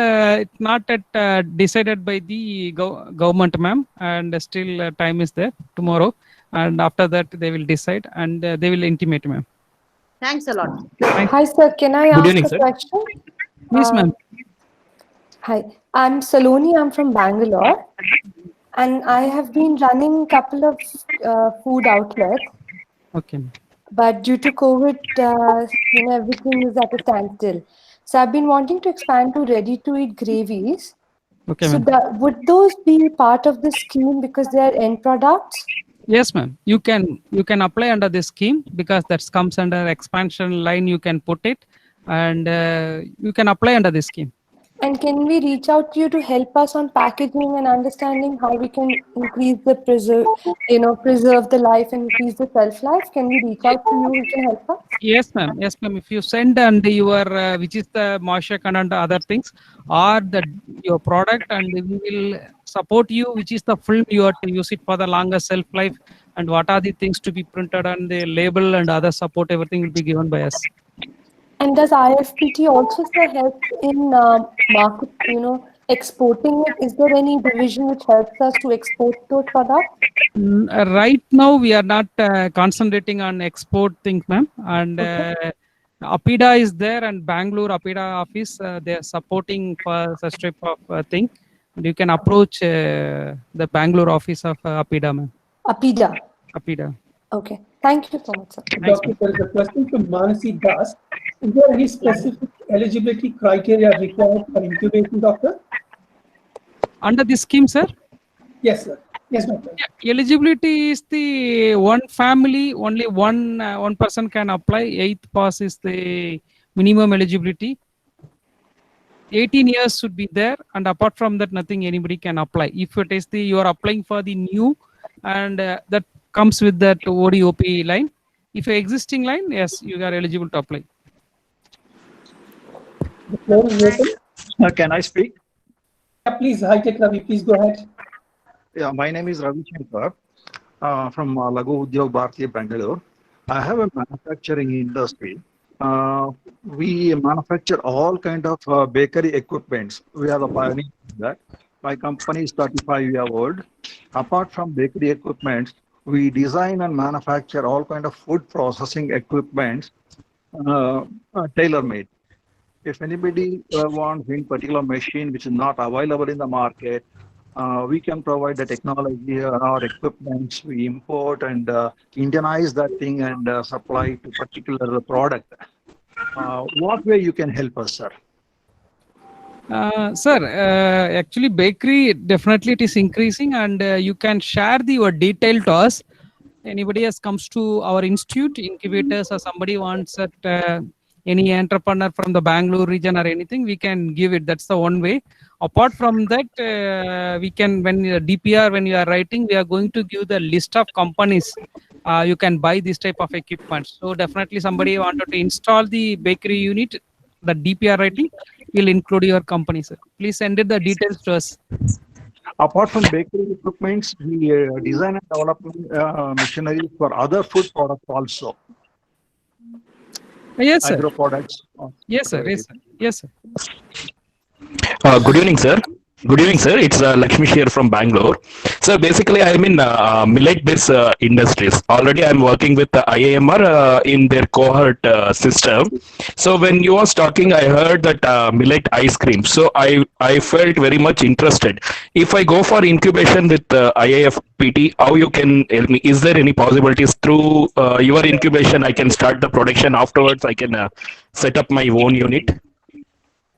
it's not at, decided by the government, ma'am, and still time is there tomorrow, and after that they will decide, and they will intimate, ma'am. Thanks a lot. Hi, sir. Can I Good ask evening, a sir. question? Please, ma'am. Hi, I'm Saloni. I'm from Bangalore, and I have been running a couple of food outlets, Okay. but due to COVID, everything is at a standstill. So I've been wanting to expand to ready-to-eat gravies. Okay, So ma'am. would those be part of the scheme because they are end products? Yes, ma'am. You can apply under this scheme because that comes under expansion line. You can put it, and you can apply under this scheme. And can we reach out to you to help us on packaging and understanding how we can increase the preserve the life and increase the shelf life? Can we reach out to you? You can help us? Yes, ma'am. Yes, ma'am. If you send and your which is the moisture content, other things, or your product, and we will support you, which is the film you have to use it for the longer shelf life, and what are the things to be printed on the label and other support, everything will be given by us. And does IFPT also help in market, exporting it? Is there any division which helps us to export those products? Right now, we are not concentrating on export things, ma'am. And APIDA is there, and Bangalore APIDA office, they are supporting for such type of thing. And you can approach the Bangalore office of APIDA, ma'am. APIDA. APIDA. Okay. Thank you so much, sir. Doctor, there is a question from Manasi Das. Is there any specific eligibility criteria required for incubation, doctor? Under this scheme, sir? Yes, sir. Yes, doctor. Yeah, eligibility is the one family, only one person can apply. 8th pass is the minimum eligibility. 18 years should be there, and apart from that, nothing anybody can apply. If it is you are applying for the new, and that comes with that ODOP line. If your existing line, yes, you are eligible to apply. The floor is open. Can I speak? Yeah, please, Hi-Tech Ravi, please go ahead. Yeah, my name is Ravi Shankar from Lagu Udyog Bharati, Bangalore. I have a manufacturing industry. We manufacture all kind of bakery equipments. We are the pioneer in that. My company is 35 years old. Apart from bakery equipments, we design and manufacture all kind of food processing equipments, tailor-made. If anybody wants any particular machine which is not available in the market, we can provide the technology or equipments. We import and Indianize that thing and supply to particular product. What way you can help us, sir? Sir, actually bakery, definitely it is increasing, and you can share your detail to us. Anybody else comes to our institute, incubators, or somebody wants that, any entrepreneur from the Bangalore region or anything, we can give it. That's the one way. Apart from that, we can, when DPR, when you are writing, we are going to give the list of companies you can buy this type of equipment. So definitely somebody wanted to install the bakery unit, the DPR writing, we'll include your company, sir. Please send it the details to us. Apart from bakery equipments, we design and develop machinery for other food products also. Yes, sir. Agro products. Yes, sir. Yes, sir. Yes, sir. Good evening, sir. Good evening, sir. It's Lakshmi here from Bangalore. So basically, I'm in millet-based industries. Already, I'm working with IAMR in their cohort system. So when you was talking, I heard that millet ice cream. So I felt very much interested. If I go for incubation with IIFPT, how you can help me? Is there any possibilities through your incubation? I can start the production afterwards. I can set up my own unit.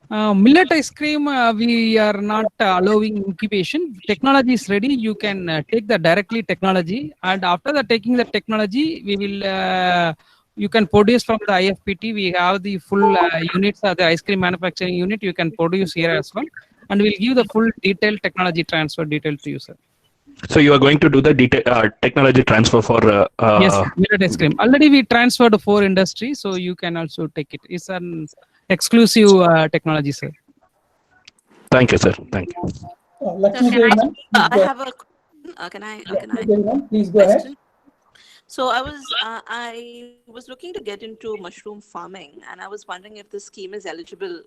Millet ice cream, we are not allowing incubation. Technology is ready. You can take the directly technology, and after the taking the technology, we will. You can produce from the IFPT. We have the full units, the ice cream manufacturing unit. You can produce here as well, and we'll give the full detailed technology transfer detail to you, sir. So you are going to do the technology transfer for yes, millet ice cream. Already we transferred 4 industries, so you can also take it. It's an exclusive technology, sir. Thank you, sir. Thank you. I have a can I please go ahead. So I was looking to get into mushroom farming, and I was wondering if this scheme is eligible,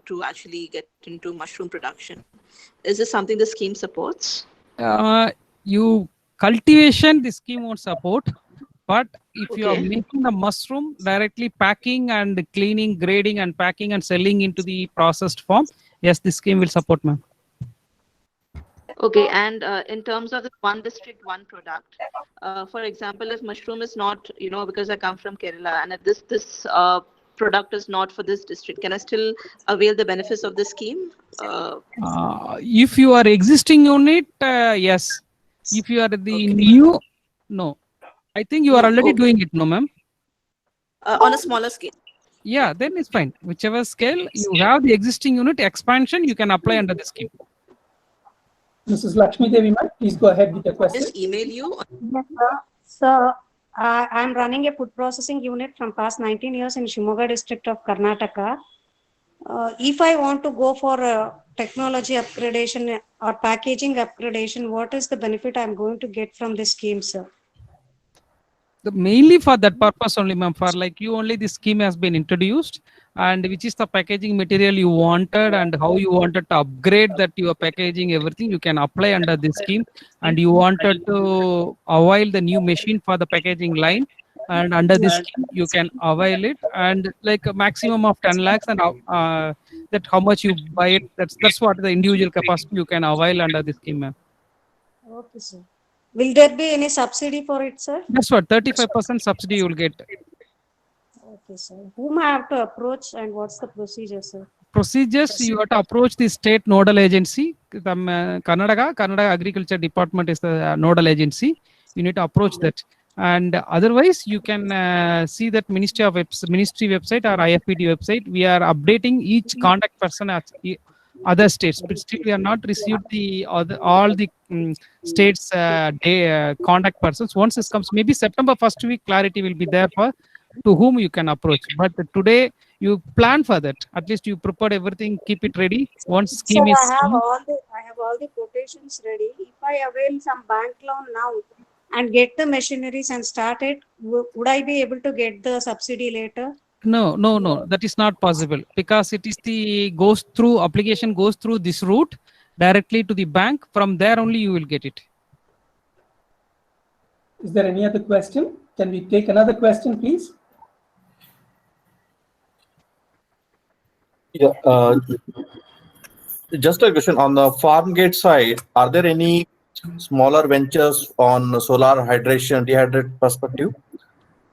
to actually get into mushroom production. Is this something the scheme supports? You cultivation, the scheme won't support, but if you are making the mushroom directly packing and cleaning, grading and packing and selling into the processed form, yes, this scheme will support, ma'am. Okay, and in terms of the one district, one product, for example, if mushroom is not, because I come from Kerala, and if this product is not for this district, can I still avail the benefits of the scheme? If you are existing unit, yes. If you are the new, no. I think you are already doing it, no, ma'am? On a smaller scale. Yeah, then it's fine. Whichever scale you have the existing unit expansion, you can apply under the scheme. Mrs. Lakshmi Devi, ma'am, please go ahead with your question. Just email you. Yes, sir. So I'm running a food processing unit from past 19 years in Shimoga district of Karnataka. If I want to go for technology upgradation or packaging upgradation, what is the benefit I'm going to get from this scheme, sir? Mainly for that purpose only, ma'am. For like you only, this scheme has been introduced, and which is the packaging material you wanted and how you wanted to upgrade that your packaging, everything you can apply under this scheme. And you wanted to avail the new machine for the packaging line, and under this scheme you can avail it, and like a maximum of 10 lakhs, and that how much you buy it, that's what the individual capacity you can avail under this scheme, ma'am. Okay, sir. Will there be any subsidy for it, sir? That's what 35% subsidy you will get. Okay, sir. Whom I have to approach, and what's the procedure, sir? Procedures, you have to approach the state nodal agency. Karnataka Agriculture Department is the nodal agency. You need to approach that. And otherwise, you can see that ministry website or IFPT website. We are updating each contact person at other states, but still we are not received the all the states contact persons. Once this comes, maybe September 1st week, clarity will be there for to whom you can approach. But today you plan for that. At least you prepared everything, keep it ready. Once scheme is I have all the quotations ready. If I avail some bank loan now and get the machineries and start it, would I be able to get the subsidy later? No, that is not possible, because it is application goes through this route directly to the bank. From there only you will get it. Is there any other question? Can we take another question, please? Yeah, just a question on the farm gate side. Are there any smaller ventures on solar hydration, dehydrate perspective?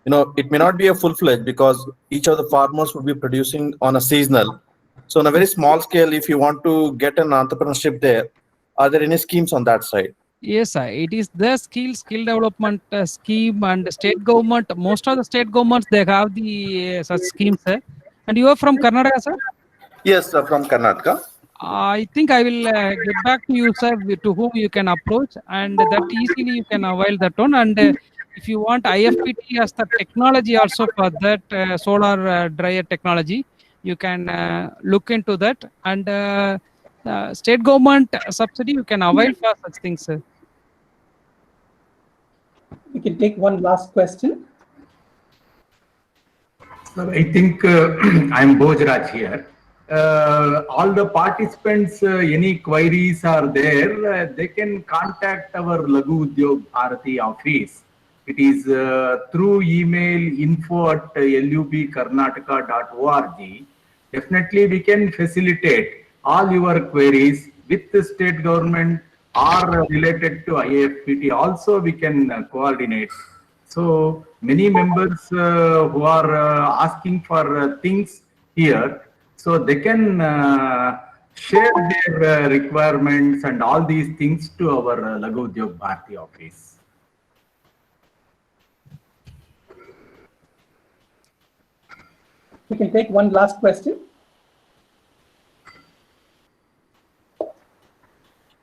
It may not be a full-fledged, because each of the farmers will be producing on a seasonal. So on a very small scale, if you want to get an entrepreneurship there, are there any schemes on that side? Yes, sir. It is the skill development scheme, and state government, most of the state governments, they have the such schemes, sir. And you are from Karnataka, sir? Yes, from Karnataka. I think I will get back to you, sir, to whom you can approach, and that easily you can avail that one. And if you want IFPT as the technology also for that solar dryer technology, you can look into that, and state government subsidy you can avail for such things, sir. We can take one last question. Sir, I think I'm Bhojraj here. All the participants, any queries are there, they can contact our Lagu Udyog Bharati office. It is through email info@lubkarnataka.org. Definitely we can facilitate all your queries with the state government or related to IAFPT. Also we can coordinate. So many members who are asking for things here, so they can share their requirements and all these things to our Lagu Udyog Bharati office. We can take one last question.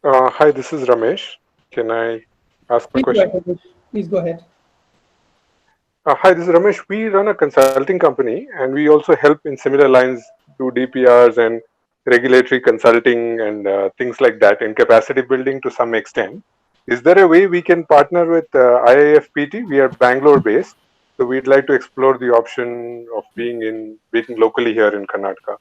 Hi, this is Ramesh. Can I ask my question? Please go ahead. Hi, this is Ramesh. We run a consulting company and we also help in similar lines to DPRs and regulatory consulting and things like that in capacity building to some extent. Is there a way we can partner with IAFPT? We are Bangalore based, so we'd like to explore the option of being locally here in Karnataka.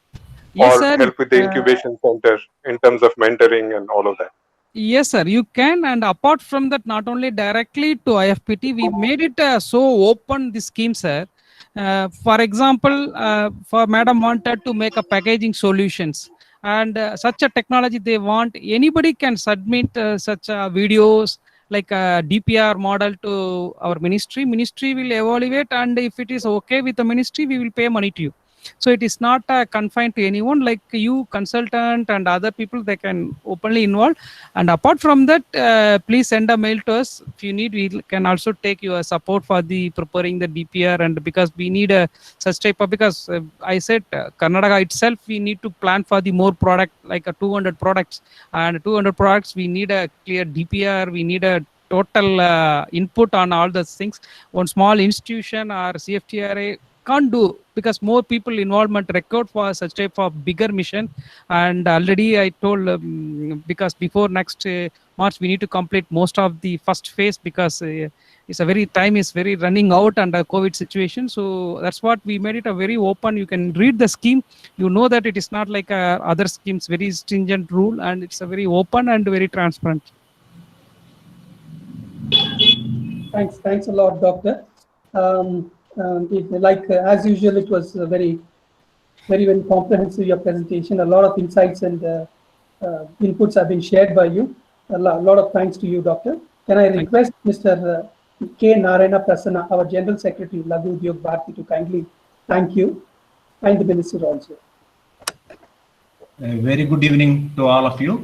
Yes, or sir. help with the incubation center in terms of mentoring and all of that. Yes, sir, you can. And apart from that, not only directly to IFPT, we made it so open, the scheme, sir. For example, for Madam wanted to make a packaging solutions, and such a technology they want, anybody can submit such videos like a DPR model to our ministry. Ministry will evaluate, and if it is okay with the ministry, we will pay money to you. So it is not confined to anyone, like you, consultant, and other people, they can openly involve. And apart from that, please send a mail to us. If you need, we can also take your support for the preparing the DPR, and because we need a such type of, because I said Karnataka itself, we need to plan for the more product, like 200 products, and 200 products, we need a clear DPR, we need a total input on all those things. One small institution or CFTRA can't do, because more people involvement record for such type of bigger mission. And already I told because before next March we need to complete most of the first phase, because it's a very time is very running out under COVID situation. So that's what we made it a very open. You can read the scheme, you know that it is not like other schemes, very stringent rule, and it's a very open and very transparent. Thanks a lot, Doctor. As usual, it was very comprehensive, your presentation. A lot of insights and inputs have been shared by you. A lot of thanks to you, Doctor. Can I request Mr. K. Narayana Prasanna, our General Secretary, Lagu Udyog Bharati, to kindly thank you, and the Minister also. A very good evening to all of you.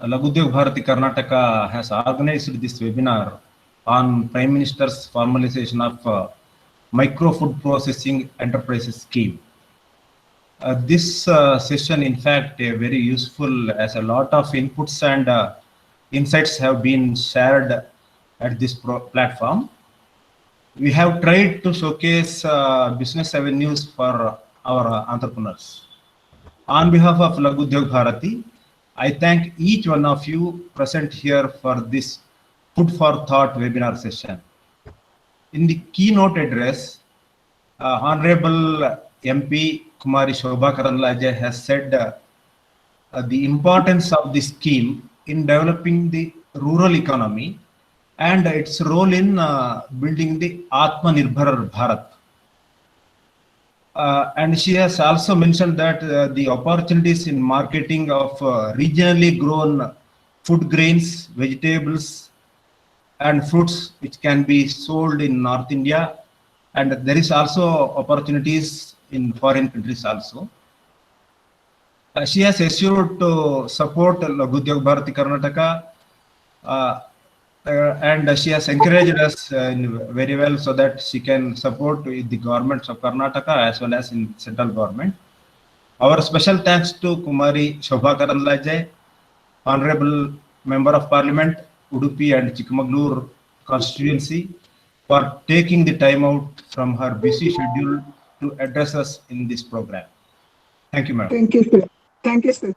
Lagu Udyog Bharati Karnataka has organized this webinar on Prime Minister's formalization of Micro Food Processing Enterprises Scheme. This session, in fact, very useful, as a lot of inputs and insights have been shared at this platform. We have tried to showcase business avenues for our entrepreneurs. On behalf of Lagu Udyog Bharati, I thank each one of you present here for this Food for Thought webinar session. In the keynote address, Honorable MP Kumari Shobha Karandlaje has said the importance of this scheme in developing the rural economy and its role in building the Atmanirbhar Bharat. And she has also mentioned that the opportunities in marketing of regionally grown food grains, vegetables, and fruits which can be sold in North India, and there is also opportunities in foreign countries also. She has assured to support Lagu Udyog Bharati Karnataka, and she has encouraged us very well so that she can support the governments of Karnataka as well as in central government. Our special thanks to Kumari Shobha Karandlaje, Honorable Member of Parliament, Udupi and Chikmagalur constituency, for taking the time out from her busy schedule to address us in this program. Thank you, madam. Thank you, sir. Thank you, sir.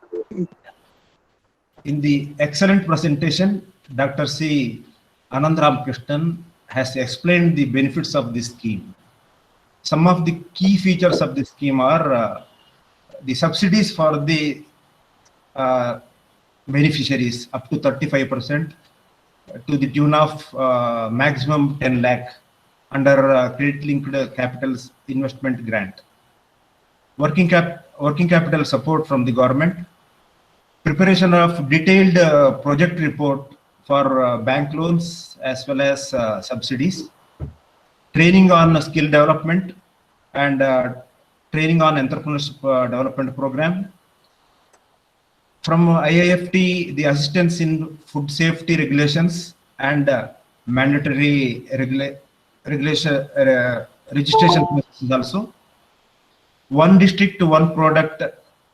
In the excellent presentation, Dr. C. Anand Ramakrishnan has explained the benefits of this scheme. Some of the key features of this scheme are the subsidies for the beneficiaries up to 35% to the tune of maximum 10 lakh under credit linked capital investment grant. Working capital support from the government, preparation of detailed project report for bank loans as well as subsidies, training on skill development and training on entrepreneurship development program. From IIFT, the assistance in food safety regulations and mandatory registration processes also. One district to one product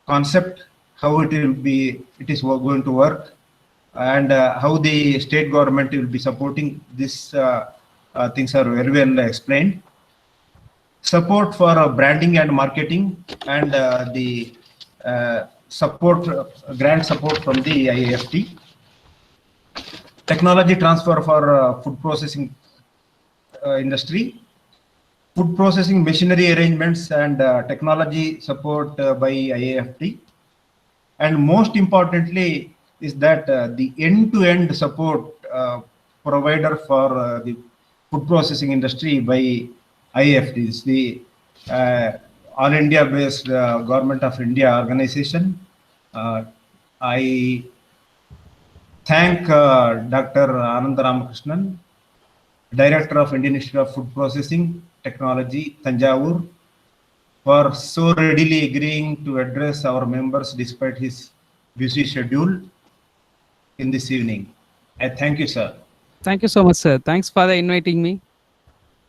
concept, how it is going to work, and how the state government will be supporting this. Things are very well explained. Support for branding and marketing, and the grant support from the IIFT. Technology transfer for food processing industry. Food processing machinery arrangements and technology support by IIFT. And most importantly is that the end-to-end support provider for the food processing industry by IIFT is the All India based Government of India organization. I thank Dr. Anand Ramakrishnan, Director of Indian Institute of Food Processing Technology, Tanjavur, for so readily agreeing to address our members despite his busy schedule in this evening. I thank you, sir. Thank you so much, sir. Thanks for inviting me.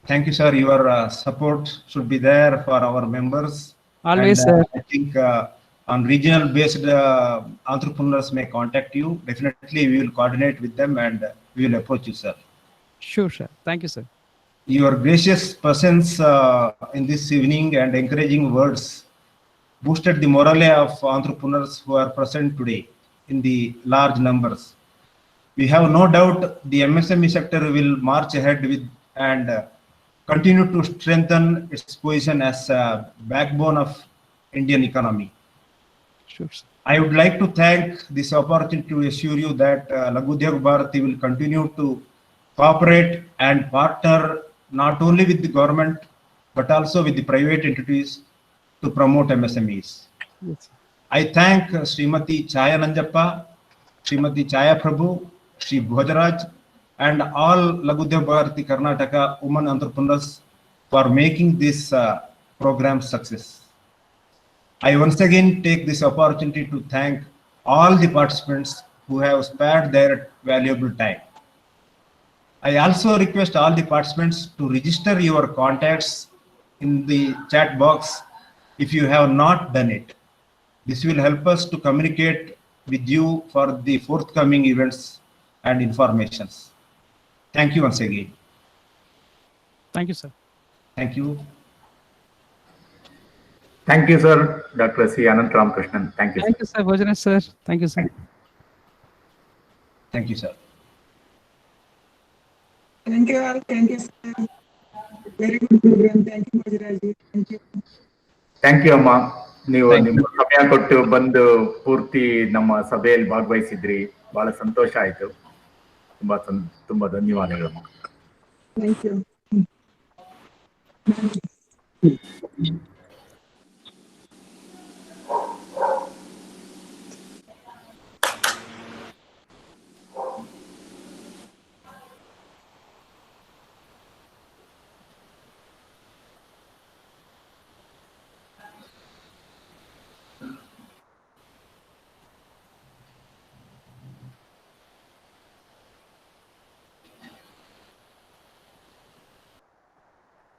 Thank you, sir. Your support should be there for our members. Always, and, sir. I think on regional based entrepreneurs may contact you. Definitely, we will coordinate with them and we will approach you, sir. Sure, sir. Thank you, sir. Your gracious presence in this evening and encouraging words boosted the morale of entrepreneurs who are present today in the large numbers. We have no doubt the MSME sector will march ahead with and continue to strengthen its position as a backbone of Indian economy. Sure, sir. I would like to thank this opportunity to assure you that Laghu Udyog Bharati will continue to cooperate and partner not only with the government but also with the private entities to promote MSMEs. Yes. I thank Srimati Chaya Nanjappa, Srimati Chaya Prabhu, Sri Bhojaraj, and all Laghu Udyog Bharati Karnataka women entrepreneurs for making this program success. I once again take this opportunity to thank all the participants who have spared their valuable time. I also request all the participants to register your contacts in the chat box if you have not done it. This will help us to communicate with you for the forthcoming events and informations. Thank you once again. Thank you, sir. Thank you. Thank you, sir. Dr. C. Anand Ramakrishnan. Thank you. Thank you, sir. Bhojaraj, sir. Thank you, sir. Thank you, sir. Thank you all. Thank you, sir. Very good program. Thank you, Bhojaraj. Thank you. Thank you ಅಮ್ಮ. ನೀವು ನಿಮ್ಮ ಸಮಯ ಕೊಟ್ಟು ಬಂದು ಪೂರ್ತಿ ನಮ್ಮ ಸಭೆಯಲ್ಲಿ ಭಾಗವಹಿಸಿದ್ರಿ. ಬಹಳ ಸಂತೋಷ ಆಯ್ತು. ತುಂಬಾ ಧನ್ಯವಾದಗಳು. Thank you.